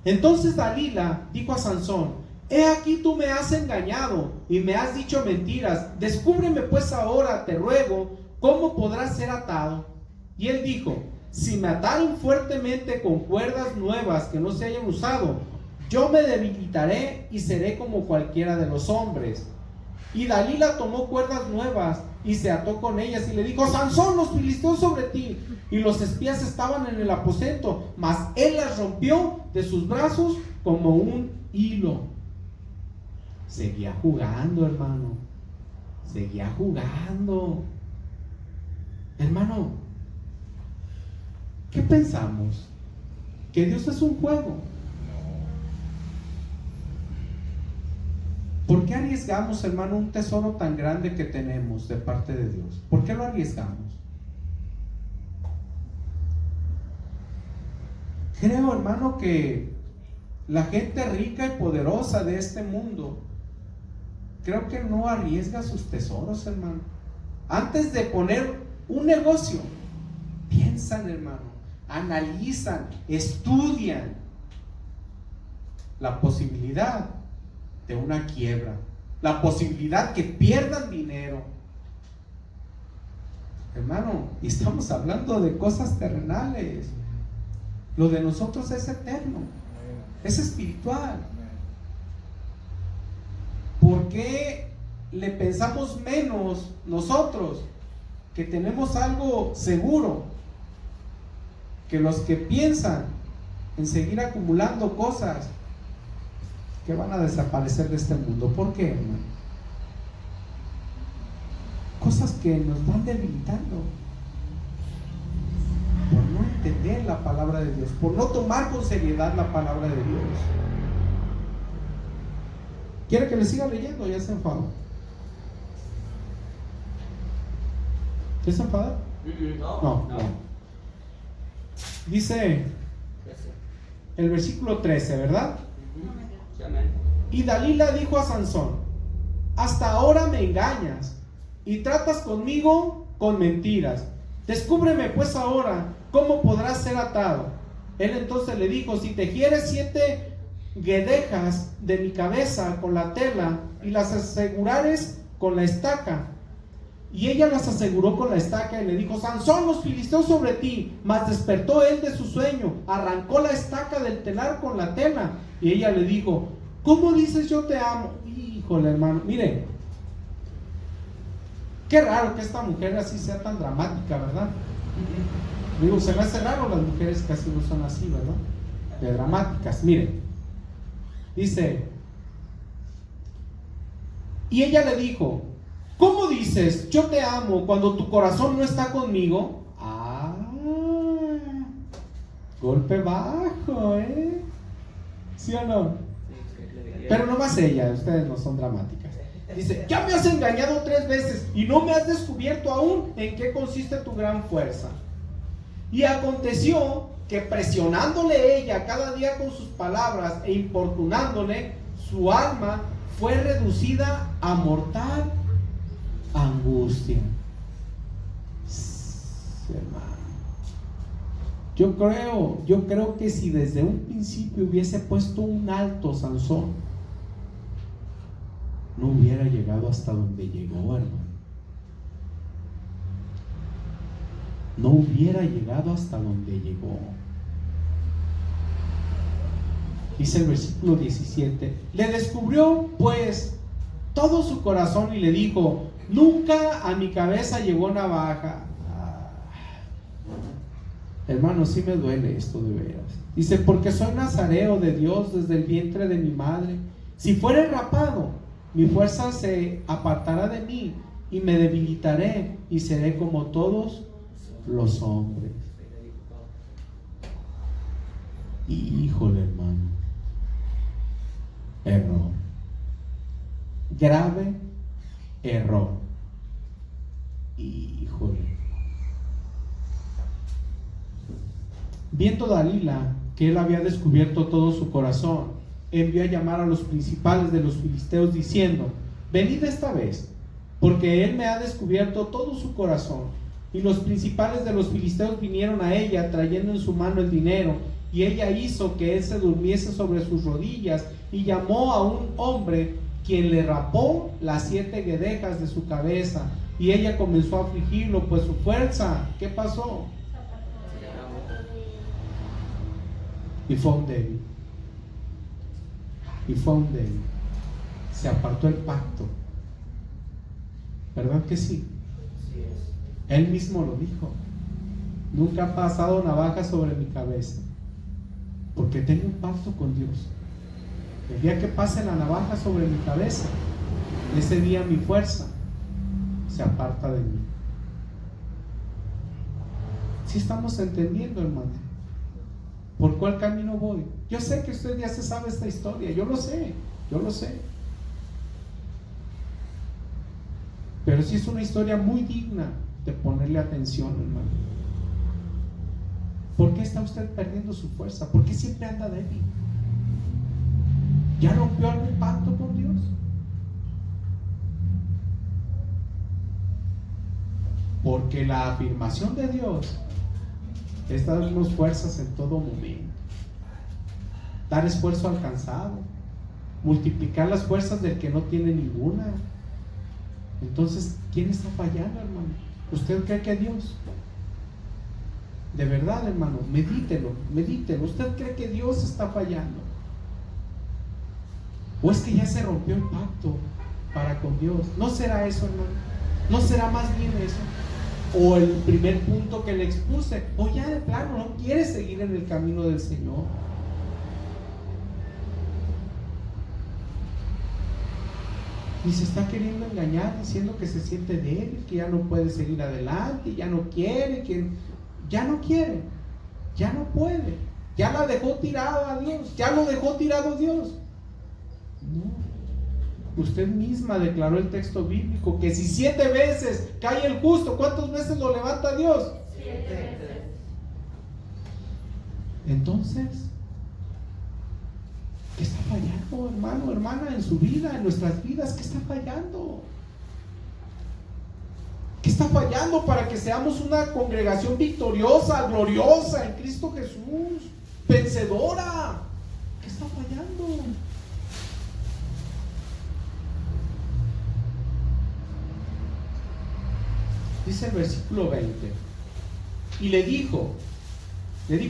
Entonces Dalila dijo a Sansón: he aquí tú me has engañado y me has dicho mentiras. Descúbreme pues ahora, te ruego, cómo podrás ser atado. Y él dijo: si me ataren fuertemente con cuerdas nuevas que no se hayan usado, yo me debilitaré y seré como cualquiera de los hombres. Y Dalila tomó cuerdas nuevas y se ató con ellas y le dijo: Sansón, los filisteos sobre ti. Y los espías estaban en el aposento, mas él las rompió de sus brazos como un hilo. Seguía jugando, hermano. Seguía jugando. Hermano, ¿qué pensamos? ¿Que Dios es un juego? ¿Por qué arriesgamos, hermano, un tesoro tan grande que tenemos de parte de Dios? ¿Por qué lo arriesgamos? Creo, hermano, que la gente rica y poderosa de este mundo, creo que no arriesga sus tesoros, hermano. Antes de poner un negocio, piensan, hermano, analizan, estudian la posibilidad de una quiebra, la posibilidad que pierdan dinero. Hermano, y estamos hablando de cosas terrenales. Lo de nosotros es eterno, es espiritual. ¿Por qué le pensamos menos nosotros que tenemos algo seguro que los que piensan en seguir acumulando cosas que van a desaparecer de este mundo? ¿Por qué, hermano? Cosas que nos van debilitando por no entender la palabra de Dios, por no tomar con seriedad la palabra de Dios. ¿Quiere que le siga leyendo? Ya se enfadó. ¿Ya se enfadó? No. Dice el versículo 13, ¿verdad? Y Dalila dijo a Sansón: hasta ahora me engañas y tratas conmigo con mentiras. Descúbreme pues ahora cómo podrás ser atado. Él entonces le dijo: si tejieres 7 guedejas de mi cabeza con la tela y las asegurares con la estaca. Y ella las aseguró con la estaca y le dijo: Sansón, los filisteos sobre ti. Mas despertó él de su sueño, arrancó la estaca del telar con la tela. Y ella le dijo: ¿cómo dices yo te amo? Híjole, hermano, mire, qué raro que esta mujer así sea tan dramática, ¿verdad? Digo, se me hace raro, las mujeres casi no son así, ¿verdad? De dramáticas. Mire, dice: y ella le dijo: ¿cómo dices yo te amo cuando tu corazón no está conmigo? Golpe bajo, ¿sí o no? Pero no más ella, ustedes no son dramáticas. Dice: ya me has engañado 3 veces y no me has descubierto aún en qué consiste tu gran fuerza. Y aconteció que presionándole ella cada día con sus palabras e importunándole, su alma fue reducida a mortal angustia. Hermano, yo creo que si desde un principio hubiese puesto un alto Sansón, no hubiera llegado hasta donde llegó, hermano. No hubiera llegado hasta donde llegó. Dice el versículo 17: le descubrió pues todo su corazón y le dijo: nunca a mi cabeza llegó navaja. Hermano, sí me duele esto de veras. Dice: porque soy nazareo de Dios desde el vientre de mi madre. Si fuere rapado, mi fuerza se apartará de mí y me debilitaré y seré como todos los hombres. Híjole, hermano, error, grave error. Híjole. Viendo Dalila que él había descubierto todo su corazón, envió a llamar a los principales de los filisteos diciendo: venid esta vez, porque él me ha descubierto todo su corazón. Y los principales de los filisteos vinieron a ella trayendo en su mano el dinero, y ella hizo que él se durmiese sobre sus rodillas y llamó a un hombre, quien le rapó las 7 guedejas de su cabeza, y ella comenzó a afligirlo, pues su fuerza, ¿qué pasó? Y fue un débil. Se apartó el pacto ¿Verdad que sí? Así es. Él mismo lo dijo. Nunca ha pasado navaja sobre mi cabeza, porque tengo un pacto con Dios. El día que pase la navaja sobre mi cabeza, ese día mi fuerza se aparta de mí. ¿Sí estamos entendiendo, hermano? ¿Por cuál camino voy? Yo sé que usted ya se sabe esta historia, yo lo sé. Pero sí es una historia muy digna de ponerle atención, hermano. ¿Por qué está usted perdiendo su fuerza? ¿Por qué siempre anda débil? ¿Ya rompió algún pacto con Dios? Porque la afirmación de Dios es darnos fuerzas en todo momento, dar esfuerzo alcanzado, multiplicar las fuerzas del que no tiene ninguna. Entonces, ¿quién está fallando, hermano? ¿Usted cree que Dios? De verdad, hermano, medítelo. ¿Usted cree que Dios está fallando? ¿O es que ya se rompió el pacto para con Dios? ¿No será eso, hermano? ¿No será más bien eso? O el primer punto que le expuse, o ya de plano no quiere seguir en el camino del Señor. Y se está queriendo engañar diciendo que se siente débil, que ya no puede seguir adelante, ya no quiere, ya no puede, ya la dejó tirada a Dios, ya lo dejó tirado a Dios. No, usted misma declaró el texto bíblico que si 7 veces cae el justo, ¿cuántas veces lo levanta Dios? 7 veces. Entonces, ¿qué está fallando, hermano, hermana, en su vida, en nuestras vidas? ¿Qué está fallando? ¿Qué está fallando para que seamos una congregación victoriosa, gloriosa en Cristo Jesús, vencedora? ¿Qué está fallando? Dice el versículo 20: y le dijo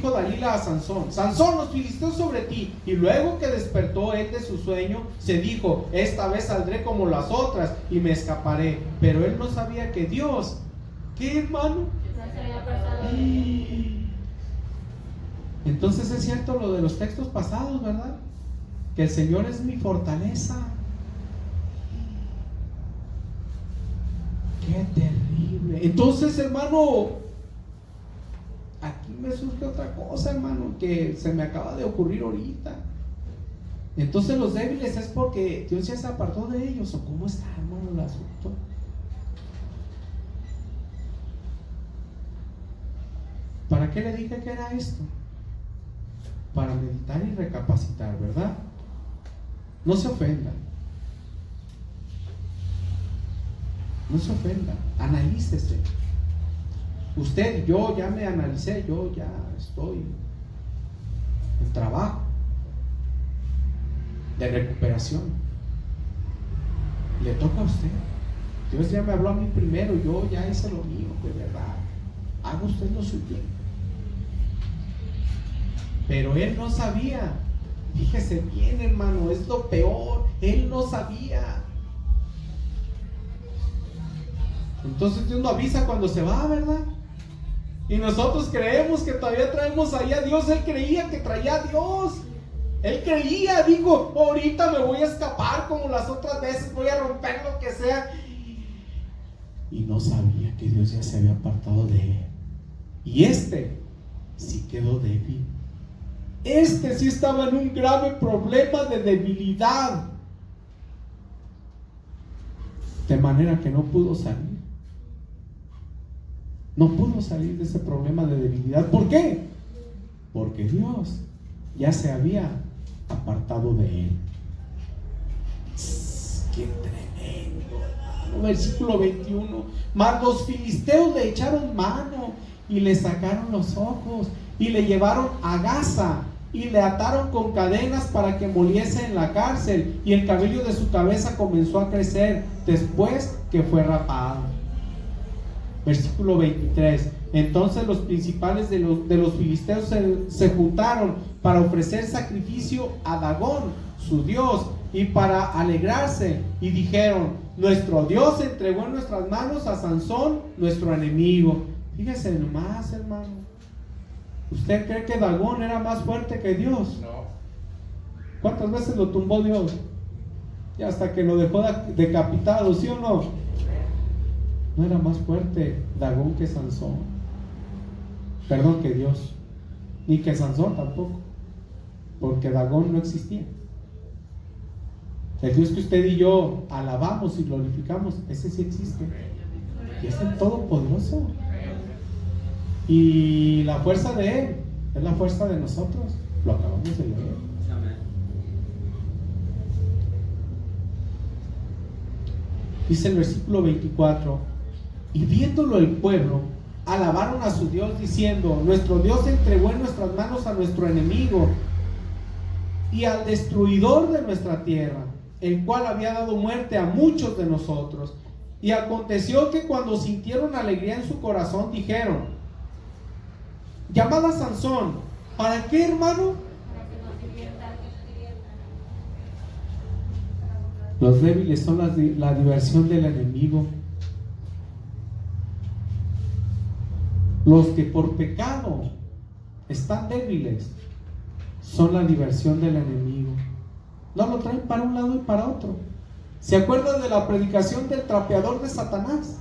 Dalila a Sansón: Sansón, los filisteos sobre ti. Y luego que despertó él de su sueño, se dijo: esta vez saldré como las otras y me escaparé. Pero él no sabía que Dios, ¿qué, hermano? No se había pasado de él. Entonces es cierto lo de los textos pasados, ¿verdad? Que el Señor es mi fortaleza. ¡Qué terrible! Entonces, hermano, aquí me surge otra cosa, hermano, que se me acaba de ocurrir ahorita. Entonces los débiles es porque Dios ya se apartó de ellos, ¿o cómo está, hermano, el asunto? ¿Para qué le dije que era esto? Para meditar y recapacitar, ¿verdad? No se ofenda. No se ofenda, analícese. Usted, yo ya me analicé, yo ya estoy en trabajo de recuperación. Le toca a usted. Dios ya me habló a mí primero, yo ya hice lo mío, de verdad. Haga usted lo suyo. Pero él no sabía. Fíjese bien, hermano, es lo peor. Él no sabía. Entonces Dios lo avisa cuando se va, ¿verdad? Y nosotros creemos que todavía traemos ahí a Dios. Él creía que traía a Dios. Él creía, dijo: ahorita me voy a escapar como las otras veces, voy a romper lo que sea. Y no sabía que Dios ya se había apartado de él. Y este sí quedó débil. Este sí estaba en un grave problema de debilidad, de manera que no pudo salir. No pudo salir de ese problema de debilidad. ¿Por qué? Porque Dios ya se había apartado de él. ¡Qué tremendo! Versículo 21: mas los filisteos le echaron mano y le sacaron los ojos y le llevaron a Gaza y le ataron con cadenas para que moliese en la cárcel, y el cabello de su cabeza comenzó a crecer después que fue rapado. Versículo 23: entonces los principales de los filisteos se juntaron para ofrecer sacrificio a Dagón, su dios, y para alegrarse, y dijeron: nuestro Dios entregó en nuestras manos a Sansón, nuestro enemigo. Fíjese nomás, hermano. ¿Usted cree que Dagón era más fuerte que Dios? No. ¿Cuántas veces lo tumbó Dios? Y hasta que lo dejó decapitado, ¿sí o no? No era más fuerte Dagón que Sansón. Perdón, que Dios. Ni que Sansón tampoco. Porque Dagón no existía. El Dios que usted y yo alabamos y glorificamos, ese sí existe. Y es el Todopoderoso. Y la fuerza de Él es la fuerza de nosotros. Lo acabamos de leer. Amén. Dice el versículo 24: y viéndolo el pueblo, alabaron a su Dios diciendo: nuestro Dios entregó en nuestras manos a nuestro enemigo y al destruidor de nuestra tierra, el cual había dado muerte a muchos de nosotros. Y aconteció que cuando sintieron alegría en su corazón, dijeron: llamad a Sansón. ¿Para qué, hermano? Para que nos divierta. Los débiles son la diversión del enemigo. Los que por pecado están débiles son la diversión del enemigo. No lo traen para un lado y para otro. ¿Se acuerdan de la predicación del trapeador de Satanás?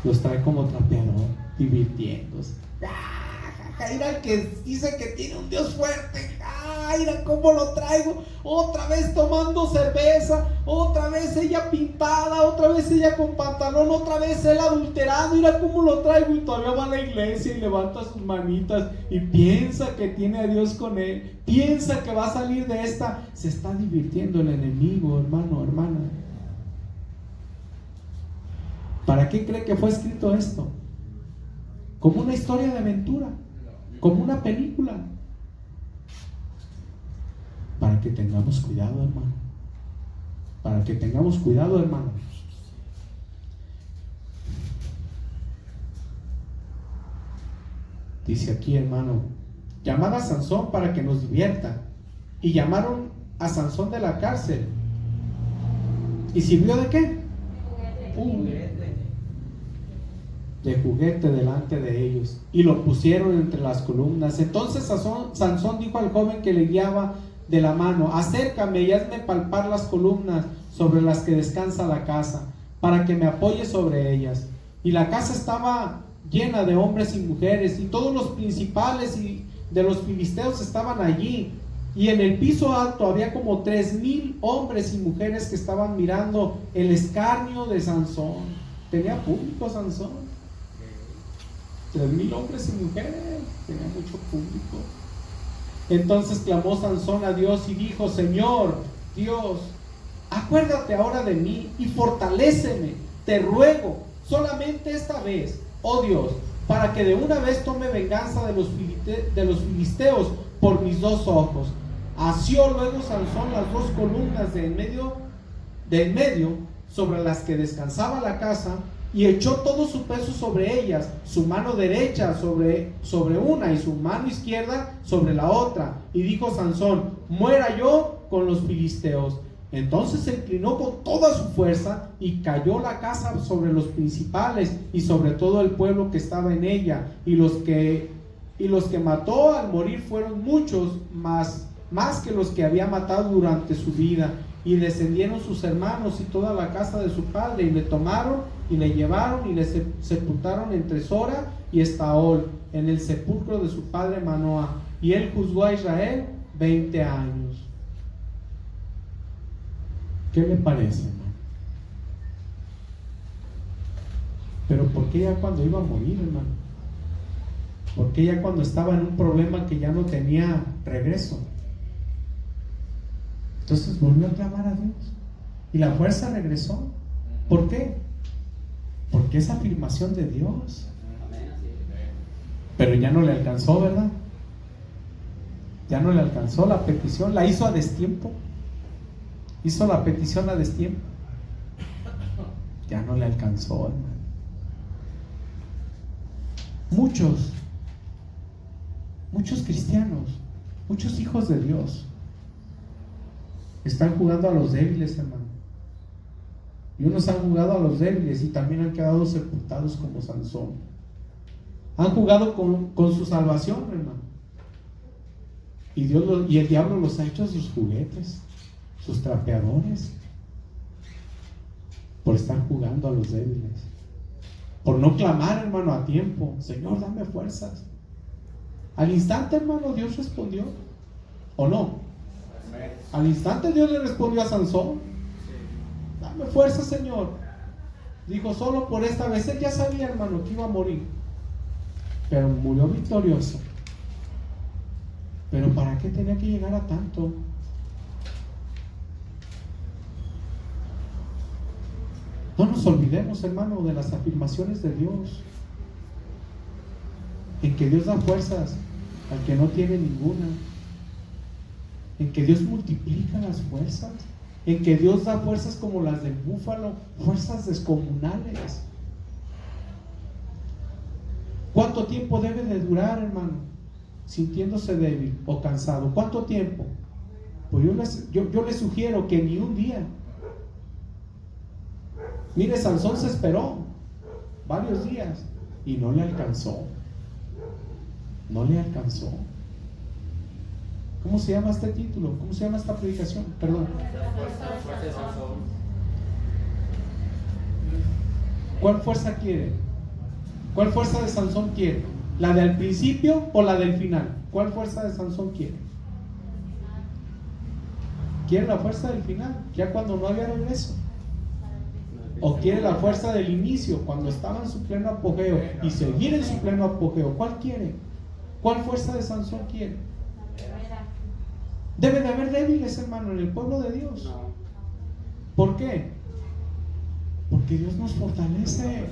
Los trae como trapeador, divirtiéndose. Mira el que dice que tiene un Dios fuerte. Mira cómo lo traigo. Otra vez tomando cerveza, otra vez ella pintada, otra vez ella con pantalón, otra vez él adulterado. Mira cómo lo traigo, y todavía va a la iglesia y levanta sus manitas y piensa que tiene a Dios con él, piensa que va a salir de esta. Se está divirtiendo el enemigo, hermano, hermana. ¿Para qué cree que fue escrito esto? Como una historia de aventura, como una película. Para que tengamos cuidado, hermano. Para que tengamos cuidado, hermano. Dice aquí, hermano: llamad a Sansón para que nos divierta. Y llamaron a Sansón de la cárcel. ¿Y sirvió de qué? De juguete delante de ellos, y lo pusieron entre las columnas. Entonces Sansón dijo al joven que le guiaba de la mano: acércame y hazme palpar las columnas sobre las que descansa la casa, para que me apoye sobre ellas. Y la casa estaba llena de hombres y mujeres, y todos los principales y de los filisteos estaban allí. Y en el piso alto había como 3,000 hombres y mujeres que estaban mirando el escarnio de Sansón. Tenía público Sansón. 3,000 hombres y mujeres, tenía mucho público. Entonces clamó Sansón a Dios y dijo: Señor Dios, acuérdate ahora de mí y fortaléceme, te ruego, solamente esta vez, oh Dios, para que de una vez tome venganza de los filisteos por mis 2 ojos. Asió luego Sansón las 2 columnas de en medio sobre las que descansaba la casa, y echó todo su peso sobre ellas, su mano derecha sobre una y su mano izquierda sobre la otra. Y dijo Sansón: muera yo con los filisteos. Entonces se inclinó con toda su fuerza, y cayó la casa sobre los principales y sobre todo el pueblo que estaba en ella. Y los que mató al morir fueron muchos, más que los que había matado durante su vida. Y descendieron sus hermanos y toda la casa de su padre, y le tomaron y le llevaron y le sepultaron entre Sora y Estaol, en el sepulcro de su padre Manoah. Y él juzgó a Israel 20 años. ¿Qué le parece, hermano? Pero ¿por qué ya cuando iba a morir, hermano? ¿Por qué ya cuando estaba en un problema que ya no tenía regreso? Entonces volvió a clamar a Dios y la fuerza regresó. ¿Por qué? Porque es afirmación de Dios. Pero ya no le alcanzó, ¿verdad? Ya no le alcanzó la petición, la hizo a destiempo. Hizo la petición a destiempo. Ya no le alcanzó, hermano. Muchos cristianos, muchos hijos de Dios, Están jugando a los débiles, hermano. Y unos han jugado a los débiles y también han quedado sepultados como Sansón. Han jugado con su salvación, hermano. Y el diablo los ha hecho sus juguetes, sus trapeadores, por estar jugando a los débiles, por no clamar, hermano, a tiempo. Señor, dame fuerzas. Al instante, hermano, Dios respondió, ¿o no? Al instante Dios le respondió a Sansón: dame fuerza, Señor. Dijo: solo por esta vez. Él ya sabía, hermano, que iba a morir, pero murió victorioso. Pero ¿para qué tenía que llegar a tanto? No nos olvidemos, hermano, de las afirmaciones de Dios, en que Dios da fuerzas al que no tiene ninguna, en que Dios multiplica las fuerzas, en que Dios da fuerzas como las del búfalo, fuerzas descomunales. ¿Cuánto tiempo debe de durar, hermano, sintiéndose débil o cansado? ¿Cuánto tiempo? Pues yo les sugiero que ni un día. Mire, Sansón se esperó varios días y no le alcanzó. No le alcanzó. ¿Cómo se llama este título? ¿Cómo se llama esta predicación? Perdón. ¿Cuál fuerza quiere? ¿Cuál fuerza de Sansón quiere? ¿La del principio o la del final? ¿Cuál fuerza de Sansón quiere? ¿Quiere la fuerza del final, ya cuando no había regreso? ¿O quiere la fuerza del inicio, cuando estaba en su pleno apogeo y seguir en su pleno apogeo? ¿Cuál quiere? ¿Cuál fuerza de Sansón quiere? Debe de haber débiles, hermano, en el pueblo de Dios. ¿Por qué? Porque Dios nos fortalece.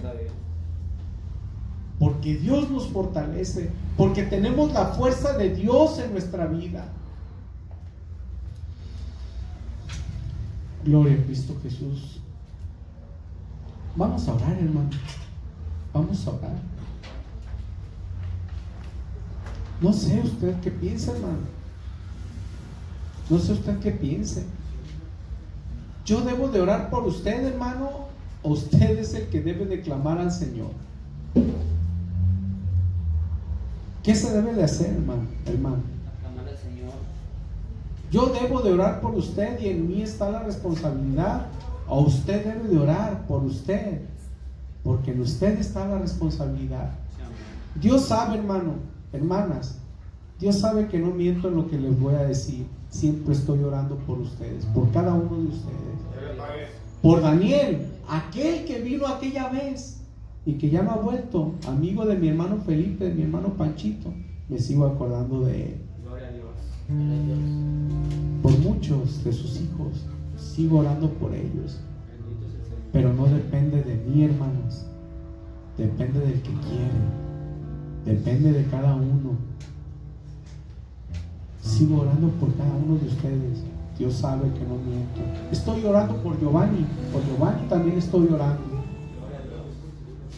Porque Dios nos fortalece. Porque tenemos la fuerza de Dios en nuestra vida. Gloria a Cristo Jesús. Vamos a orar, hermano. Vamos a orar. No sé usted qué piensa, hermano. No sé usted qué piense. ¿Yo debo de orar por usted, hermano? ¿O usted es el que debe de clamar al Señor? ¿Qué se debe de hacer, hermano? Clamar al Señor. Yo debo de orar por usted y en mí está la responsabilidad. O usted debe de orar por usted, porque en usted está la responsabilidad. Dios sabe, hermano, hermanas, Dios sabe que no miento en lo que les voy a decir. Siempre estoy orando por ustedes, por cada uno de ustedes. Por Daniel, aquel que vino aquella vez y que ya no ha vuelto, amigo de mi hermano Felipe, de mi hermano Panchito. Me sigo acordando de él. Gloria a Dios. Por muchos de sus hijos sigo orando por ellos, pero no depende de mí, hermanos. Depende del que quiere, depende de cada uno. Sigo orando por cada uno de ustedes. Dios sabe que no miento. Estoy orando por Giovanni también estoy orando.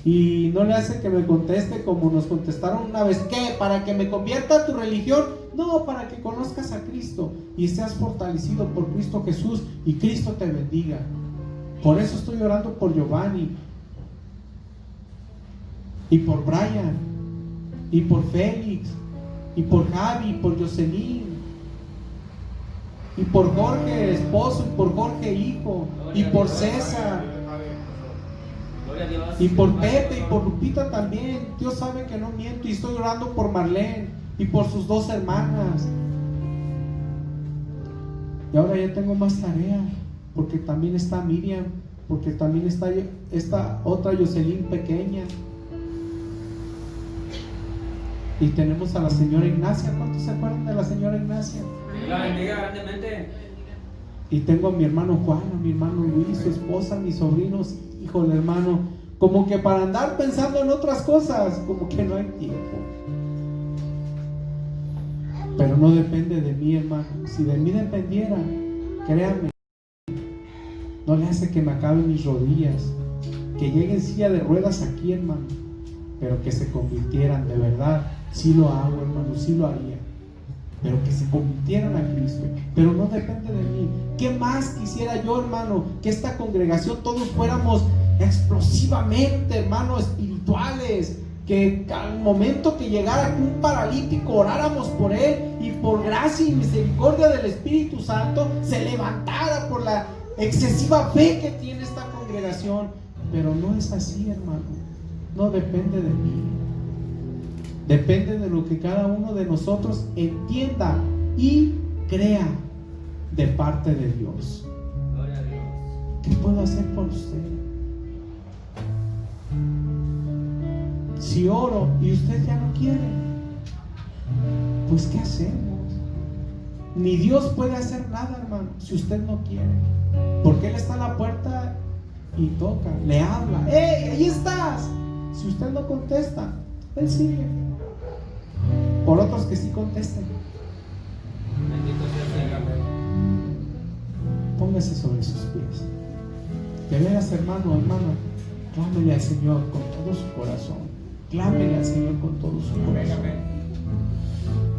Y no le hace que me conteste como nos contestaron una vez: ¿qué? ¿Para que me convierta a tu religión? No, para que conozcas a Cristo y seas fortalecido por Cristo Jesús y Cristo te bendiga. Por eso estoy orando por Giovanni y por Brian y por Félix y por Javi, y por Jocelyn y por Jorge esposo y por Jorge hijo y por César y por Pepe y por Lupita también. Dios sabe que no miento. Y estoy orando por Marlene y por sus 2 hermanas. Y ahora ya tengo más tarea, porque también está Miriam, porque también está esta otra Jocelyn pequeña. Y tenemos a la señora Ignacia. ¿Cuántos se acuerdan de la señora Ignacia? La bendiga grandemente. Y tengo a mi hermano Juan, a mi hermano Luis, su esposa, mis sobrinos. Híjole, hermano, como que para andar pensando en otras cosas, como que no hay tiempo. Pero no depende de mí, hermano. Si de mí dependiera, créanme, no le hace que me acaben mis rodillas, que llegue en silla de ruedas aquí, hermano, pero que se convirtieran de verdad. Sí lo hago, hermano, sí lo haría. pero que se convirtieran a Cristo. Pero no depende de mí. ¿Qué más quisiera yo, hermano? Que esta congregación todos fuéramos explosivamente, hermano, espirituales. Que al momento que llegara un paralítico oráramos por él y por gracia y misericordia del Espíritu Santo se levantara por la excesiva fe que tiene esta congregación. Pero no es así, hermano. No depende de mí. Depende de lo que cada uno de nosotros entienda y crea de parte de Dios. Gloria a Dios. ¿Qué puedo hacer por usted? Si oro y usted ya no quiere, pues ¿qué hacemos? Ni Dios puede hacer nada, hermano, si usted no quiere. Porque Él está a la puerta y toca, le habla. ¡Hey, ahí estás! Si usted no contesta, Él sigue. Por otros que sí contesten, Bendito sea el Señor. póngase sobre sus pies. De veras, hermano, hermana, clámele al Señor con todo su corazón. Clámele al Señor con todo su corazón.